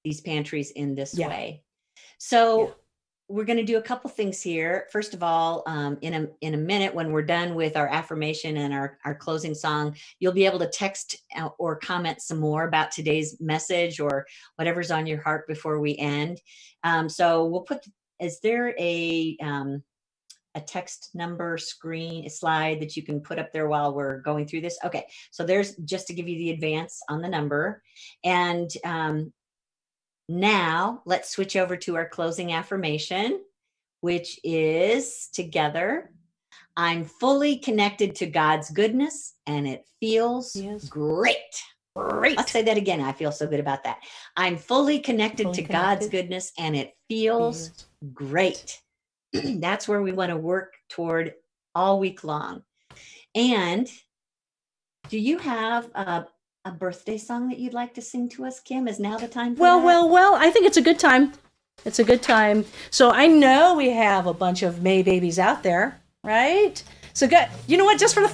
these pantries in this way. So we're going to do a couple things here. First of all, in a minute, when we're done with our affirmation and our closing song, you'll be able to text or comment some more about today's message or whatever's on your heart before we end. So we'll put, is there a text number slide that you can put up there while we're going through this? Okay, so there's, just to give you the advance on the number. And now let's switch over to our closing affirmation, which is together. I'm fully connected to God's goodness and it feels great. Great. Let's say that again. I feel so good about that. I'm fully connected to God's goodness and it feels great. That's where we want to work toward all week long. And do you have a birthday song that you'd like to sing to us, Kim? Is now the time for that? Well, I think it's a good time. It's a good time. So I know we have a bunch of May babies out there, right? So you know what, just for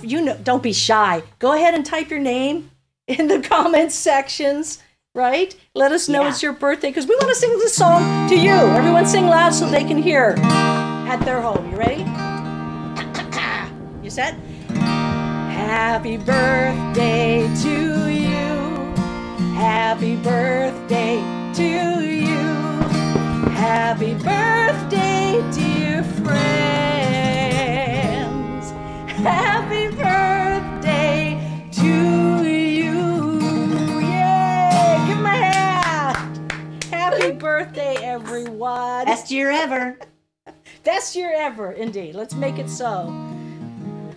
don't be shy. Go ahead and type your name in the comments sections, right? Let us know it's your birthday, because we want to sing this song to you. Everyone sing loud so they can hear at their home. You ready? You set? Happy birthday to you. Happy birthday to you. Happy birthday, dear friends. Happy birthday to you. Yay! Give them a hand. Happy birthday, everyone. Best year ever. Best year ever, indeed. Let's make it so.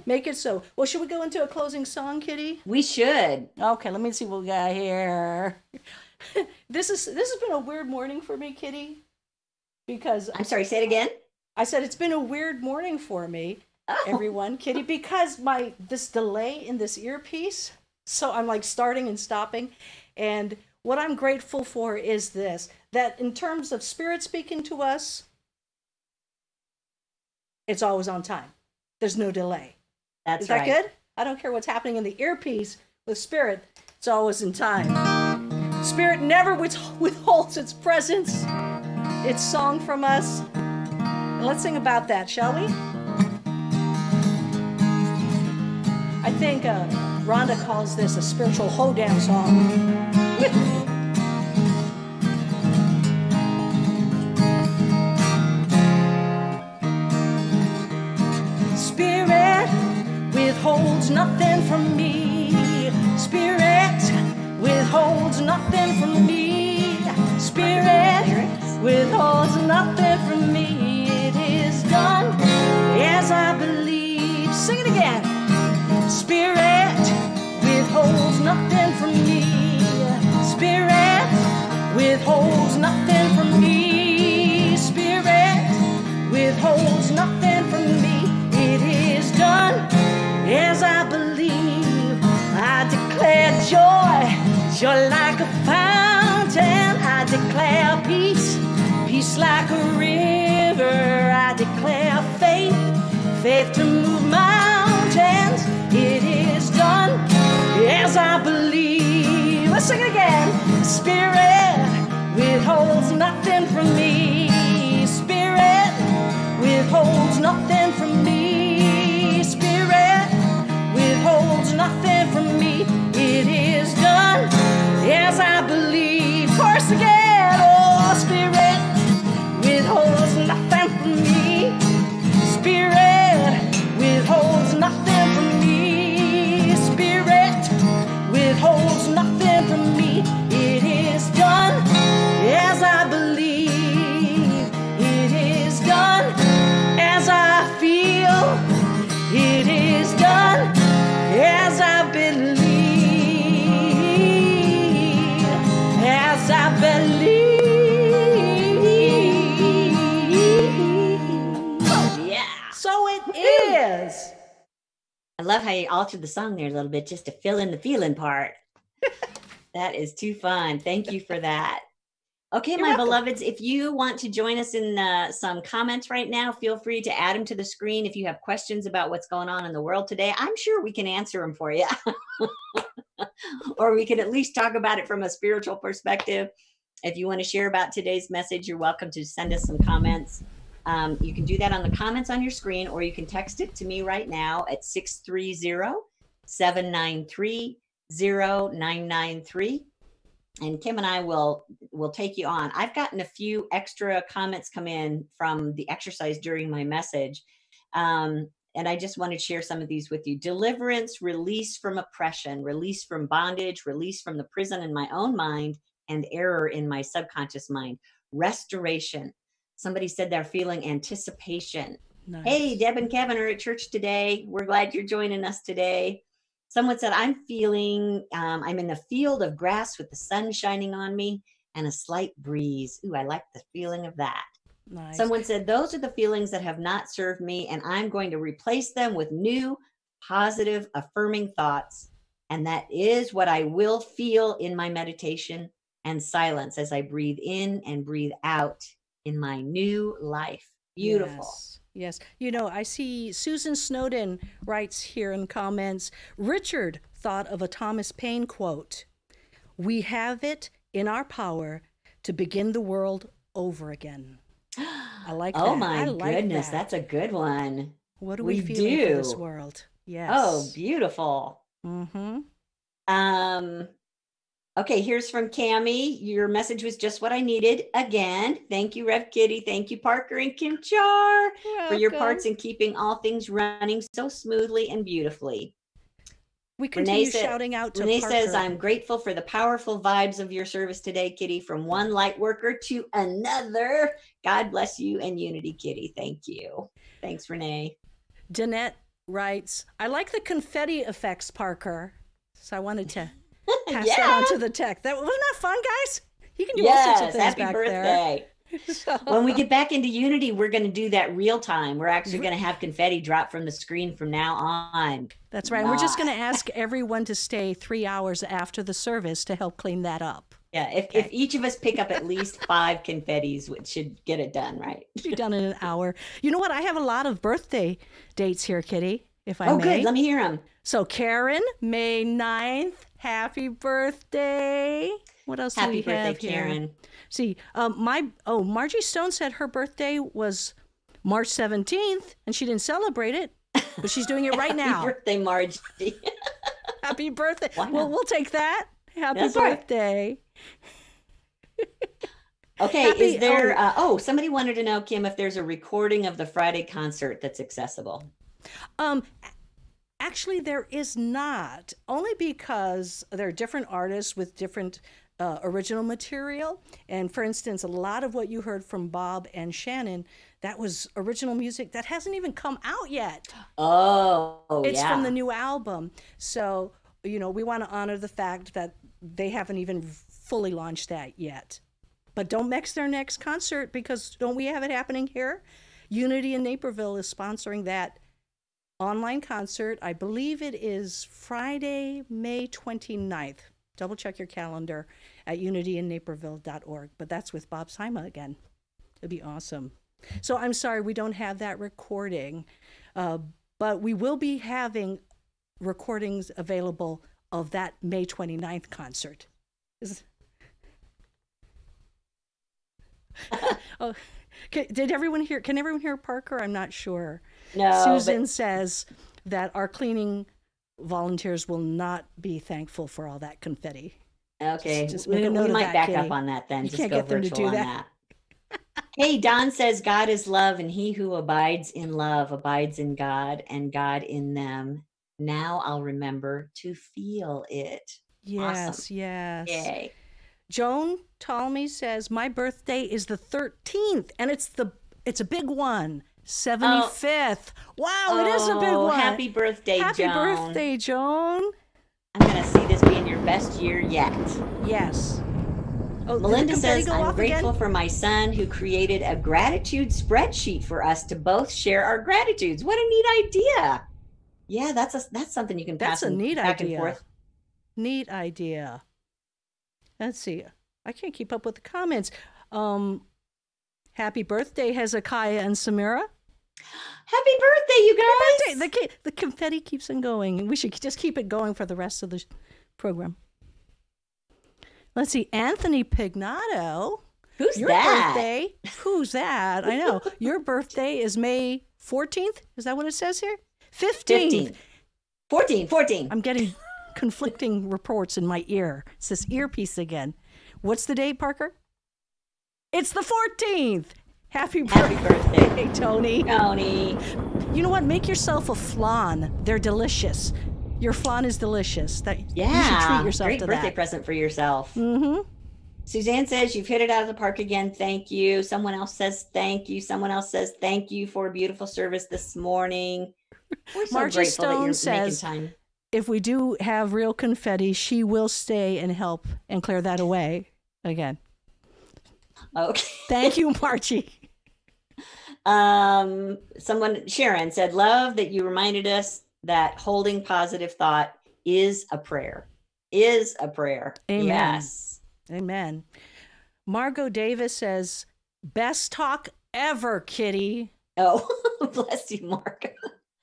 Make it so. Well, should we go into a closing song, Kitty? We should. Okay, let me see what we got here. This has been a weird morning for me, Kitty. Because I'm sorry, say it again. I said it's been a weird morning for me. everyone, Kitty, because this delay in this earpiece, so I'm like starting and stopping. And what I'm grateful for is this, that in terms of Spirit speaking to us, it's always on time. There's no delay. That's Is that right. good? I don't care what's happening in the earpiece with Spirit. It's always in time. Spirit never withholds its presence, its song from us. And let's sing about that, shall we? I think Rhonda calls this a spiritual hoedown song. Spirit withholds nothing from me. Spirit withholds nothing from me. Spirit withholds nothing from me. It is done as I believe. Sing it again. Spirit withholds nothing from me. Spirit withholds nothing from me. Spirit withholds nothing from me. It is done as I believe. I declare joy, joy like a fountain. I declare peace, peace like a river. I declare faith, faith to move mountains. It is done as I believe. Let's sing it again. Spirit withholds nothing from me. Spirit withholds nothing from me. Spirit withholds nothing from me. It is done as I believe. Chorus again. Oh, Spirit withholds nothing from me. Spirit withholds nothing from me. Spirit withholds nothing from me. It is done as I believe. It is done as I feel. It is done as I believe. As I believe. Oh, yeah. So it is. I love how you altered the song there a little bit just to fill in the feeling part. That is too fun. Thank you for that. Okay, my beloveds, if you want to join us in some comments right now, feel free to add them to the screen. If you have questions about what's going on in the world today, I'm sure we can answer them for you. Or we can at least talk about it from a spiritual perspective. If you want to share about today's message, you're welcome to send us some comments. You can do that on the comments on your screen, or you can text it to me right now at 630-793-0993. And Kim and I will take you on. I've gotten a few extra comments come in from the exercise during my message. And I just want to share some of these with you. Deliverance, release from oppression, release from bondage, release from the prison in my own mind and error in my subconscious mind. Restoration. Somebody said they're feeling anticipation. Nice. Hey, Deb and Kevin are at church today. We're glad you're joining us today. Someone said, I'm feeling, I'm in a field of grass with the sun shining on me and a slight breeze. Ooh, I like the feeling of that. Nice. Someone said, those are the feelings that have not served me, and I'm going to replace them with new, positive, affirming thoughts. And that is what I will feel in my meditation and silence as I breathe in and breathe out in my new life. Beautiful. Yes. Yes. You know, I see Susan Snowden writes here in comments, Richard thought of a Thomas Paine quote, "We have it in our power to begin the world over again." I like that. Oh my goodness, that's a good one. What do we feel for this world? Yes. Oh, beautiful. Mm-hmm. Okay, here's from Cammie. Your message was just what I needed. Again, thank you, Rev Kitty. Thank you, Parker and Kim-Char, for your parts in keeping all things running so smoothly and beautifully. We continue shouting out to Renee Parker. says, I'm grateful for the powerful vibes of your service today, Kitty, from one light worker to another. God bless you and unity, Kitty. Thank you. Thanks, Renee. Danette writes, I like the confetti effects, Parker. So I wanted to pass that on to the tech. That wasn't that fun, guys? You can do all sorts of things happy back birthday. When we get back into Unity, we're going to do that real time. We're actually going to have confetti drop from the screen from now on. That's right. And we're just going to ask everyone to stay 3 hours after the service to help clean that up. Yeah, if each of us pick up at least 5 confettis, which should get it done, right? Be done in an hour. You know what? I have a lot of birthday dates here, Kitty, if I may. Oh, good. Let me hear them. So Karen, May 9th, happy birthday. What else do we have here? Happy birthday, Karen. See, Margie Stone said her birthday was March 17th, and she didn't celebrate it, but she's doing it right now. Happy birthday, Margie. Happy birthday. Well, we'll take that. Happy That's birthday. Right. Okay, is there, somebody wanted to know, Kim, if there's a recording of the Friday concert that's accessible. Actually, there is not, only because there are different artists with different original material. And for instance, a lot of what you heard from Bob and Shannon, that was original music that hasn't even come out yet. It's from the new album. So, we want to honor the fact that they haven't even fully launched that yet. But don't mix their next concert, because don't we have it happening here? Unity in Naperville is sponsoring that online concert. I believe it is Friday, May 29th. Double check your calendar at unityinnaperville.org. But that's with Bob Sima again. It'd be awesome. So I'm sorry we don't have that recording, but we will be having recordings available of that May 29th concert. Did everyone hear? Can everyone hear Parker? I'm not sure. No. Susan says that our cleaning volunteers will not be thankful for all that confetti. Okay, just we note might that, back Kitty. up on that then. You Just can't go get them to virtual do on that. Hey, Don says God is love, and he who abides in love abides in God, and God in them. Now I'll remember to feel it. Yes, Awesome. yes. Yay. Joan Talmy says my birthday is the 13th, and it's a big one. 75th. Wow, it is a big one. Happy birthday, Joan. Happy birthday, Joan. I'm going to see this being your best year yet. Yes. Oh, Melinda says, go I'm off grateful again? for my son who created a gratitude spreadsheet for us to both share our gratitudes. What a neat idea. Yeah, that's something you can pass That's a neat back idea. and forth. Neat idea. Let's see. I can't keep up with the comments. Happy birthday, Hezekiah and Samira. Happy birthday, you guys. Happy birthday. The confetti keeps on going. We should just keep it going for the rest of the program. Let's see. Anthony Pignato. Who's Your that? birthday. Who's that? I know. Your birthday is May 14th. Is that what it says here? 15th. 14. I'm getting conflicting reports in my ear. It's this earpiece again. What's the date, Parker? It's the 14th. Happy birthday, Tony. Tony. You know what? Make yourself a flan. They're delicious. Your flan is delicious. You should treat yourself great to birthday that. present for yourself. Mm-hmm. Suzanne says, you've hit it out of the park again. Thank you. Someone else says thank you. Someone else says thank you for a beautiful service this morning. We're so Margie grateful that you're Stone making says, time. if we do have real confetti, she will stay and help and clear that away again. Okay. Thank you, Margie. Sharon said, love that you reminded us that holding positive thought is a prayer. Amen. Yes. Amen. Margot Davis says, best talk ever, Kitty. Oh, bless you, Mark.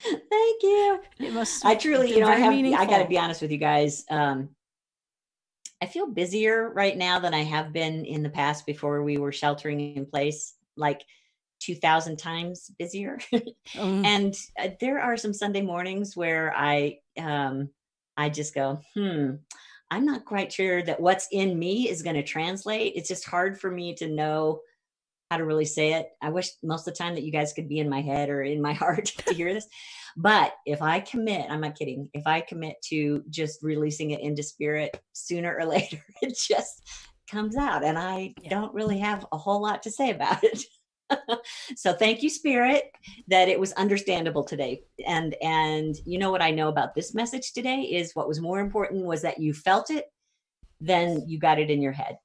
Thank you. It must I truly, be very I meaningful. got to be honest with you guys. I feel busier right now than I have been in the past before we were sheltering in place, like 2,000 times busier. And there are some Sunday mornings where I just go, I'm not quite sure that what's in me is going to translate. It's just hard for me to know how to really say it. I wish most of the time that you guys could be in my head or in my heart to hear this. But if I commit, I'm not kidding, if I commit to just releasing it into spirit, sooner or later, it just comes out. And I don't really have a whole lot to say about it. So thank you, Spirit, that it was understandable today. And you know what I know about this message today is what was more important was that you felt it than you got it in your head.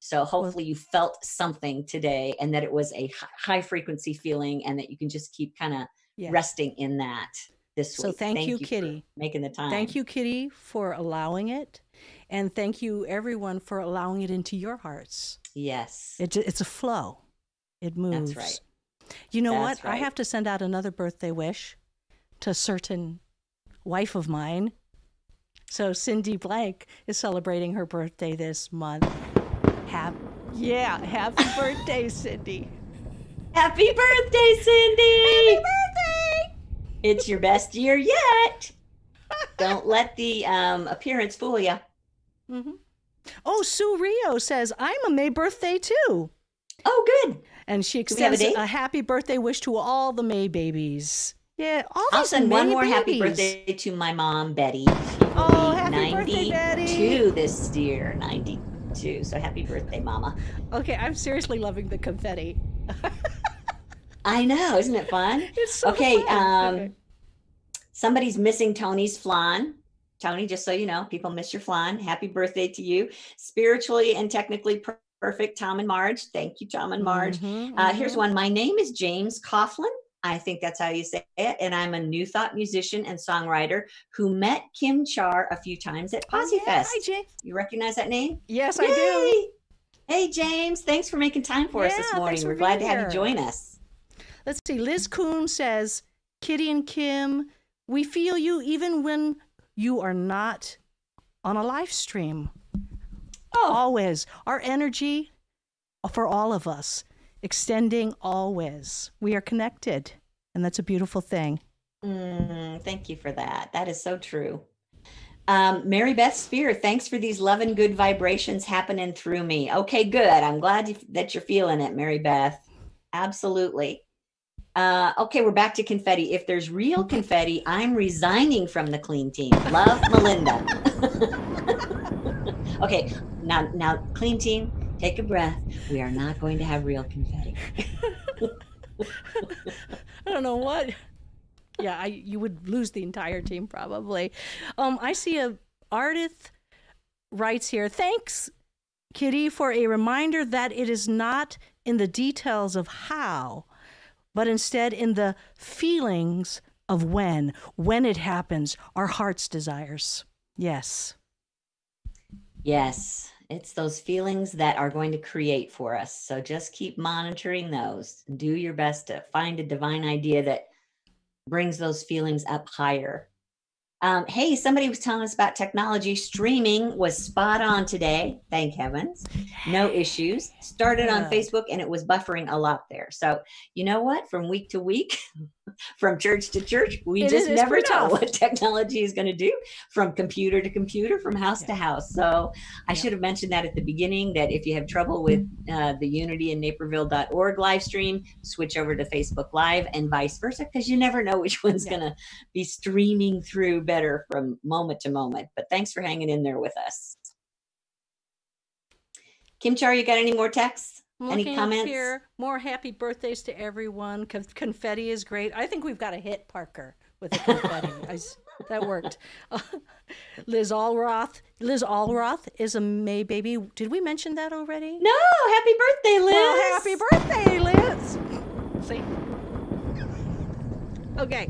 So hopefully you felt something today, and that it was a high frequency feeling, and that you can just keep kind of resting in that this week. So thank you, Kitty, for making the time. Thank you, Kitty, for allowing it. And thank you, everyone, for allowing it into your hearts. Yes. It's a flow. It moves. That's right. You know what? Right. I have to send out another birthday wish to a certain wife of mine. So Cindy Blank is celebrating her birthday this month. Happy birthday, Cindy. Happy birthday, Cindy. Happy birthday. It's your best year yet. Don't let the appearance fool you. Mm-hmm. Oh, Sue Rio says, I'm a May birthday too. Oh, good. And she extends a happy birthday wish to all the May babies. Yeah, all these I'll send May one more babies. Happy birthday to my mom, Betty. Oh, happy birthday, Betty. 92 this year, 92. So happy birthday, Mama. Okay, I'm seriously loving the confetti. I know, isn't it fun? It's so fun. Okay. Somebody's missing Tony's flan. Tony, just so you know, people miss your flan. Happy birthday to you. Spiritually and technically perfect, Tom and Marge. Thank you, Tom and Marge. Here's one. My name is James Coughlin. I think that's how you say it. And I'm a New Thought musician and songwriter who met Kim-Char a few times at Posse Fest. Hi, James. You recognize that name? Yes, Yay! I do. Hey, James. Thanks for making time for us this morning. We're glad to have you join us. Let's see. Liz Kuhn says, Kitty and Kim, we feel you even when you are not on a live stream. Oh. Always. Our energy for all of us, extending always. We are connected, and that's a beautiful thing. Thank you for that. That is so true. Mary Beth Spear, thanks for these love and good vibrations happening through me. Okay, good. I'm glad that you're feeling it, Mary Beth. Absolutely. Okay, we're back to confetti. If there's real confetti, I'm resigning from the clean team. Love, Melinda. Okay, now, clean team, take a breath. We are not going to have real confetti. I don't know what. Yeah, you would lose the entire team probably. I see Ardith writes here, thanks, Kitty, for a reminder that it is not in the details of how, but instead in the feelings of when it happens, our heart's desires. Yes. Yes, it's those feelings that are going to create for us. So just keep monitoring those. Do your best to find a divine idea that brings those feelings up higher. Hey, somebody was telling us about technology. Streaming was spot on today. Thank heavens. No issues. Started on Facebook and it was buffering a lot there. So you know what? From week to week, from church to church, we just never know what technology is going to do, from computer to computer, from house to house. So I should have mentioned that at the beginning, that if you have trouble with the Unity and Naperville.org live stream, switch over to Facebook Live and vice versa, because you never know which one's going to be streaming through better from moment to moment. But thanks for hanging in there with us. Kim-Char, you got any more texts? Any comments? Here, more happy birthdays to everyone. Confetti is great. I think we've got a hit, Parker, with the confetti. That worked. Liz Allroth is a May baby. Did we mention that already? No. Happy birthday, Liz. Well, happy birthday, Liz. See? Okay.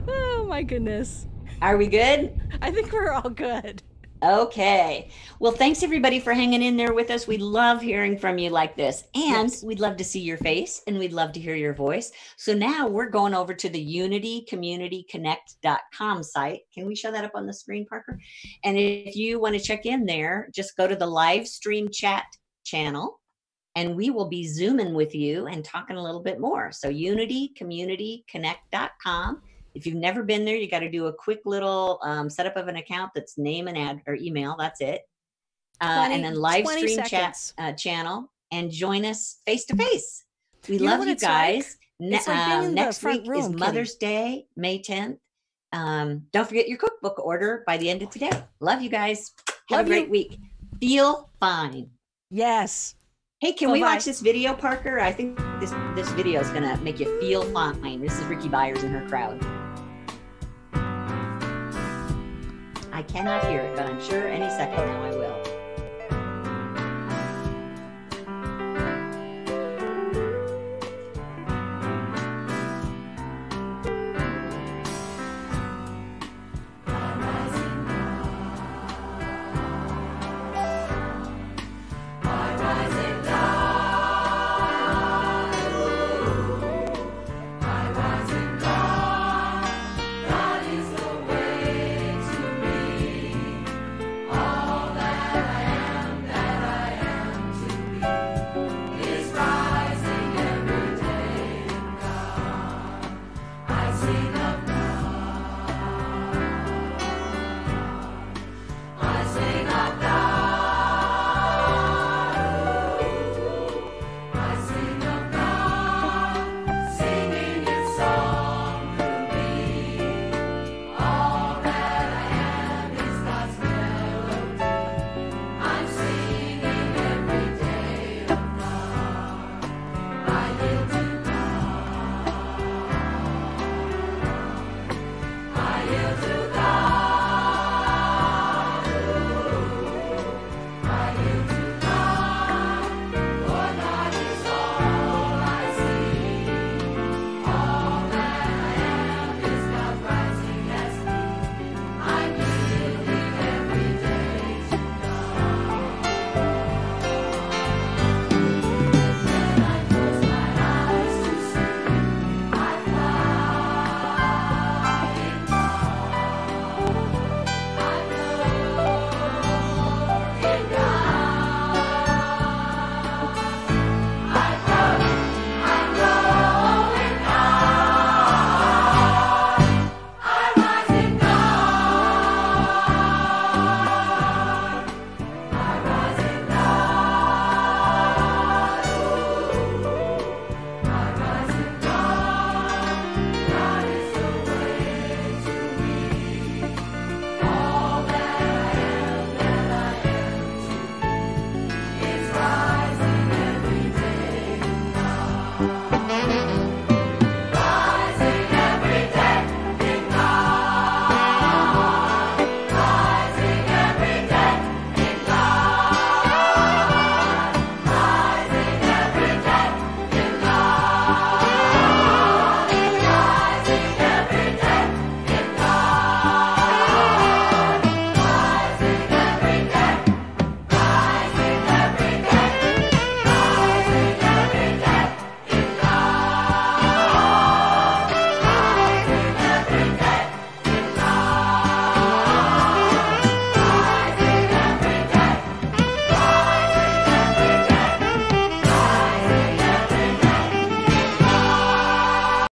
Oh, my goodness. Are we good? I think we're all good. Okay. Well, thanks everybody for hanging in there with us. We love hearing from you like this, and we'd love to see your face, and we'd love to hear your voice. So now we're going over to the unitycommunityconnect.com site. Can we show that up on the screen, Parker? And if you want to check in there, just go to the live stream chat channel, and we will be Zooming with you and talking a little bit more. So unitycommunityconnect.com. If you've never been there, you got to do a quick little setup of an account. That's name and ad or email. That's it. And then live stream chat channel, and join us face to face. We love you guys. Like next week is Mother's Day, May 10th. Don't forget your cookbook order by the end of today. Love you guys. Have a great week. Feel fine. Yes. Hey, can we watch this video, Parker? I think this video is going to make you feel fine. This is Ricky Byers and her crowd. I cannot hear it, but I'm sure any second now I will.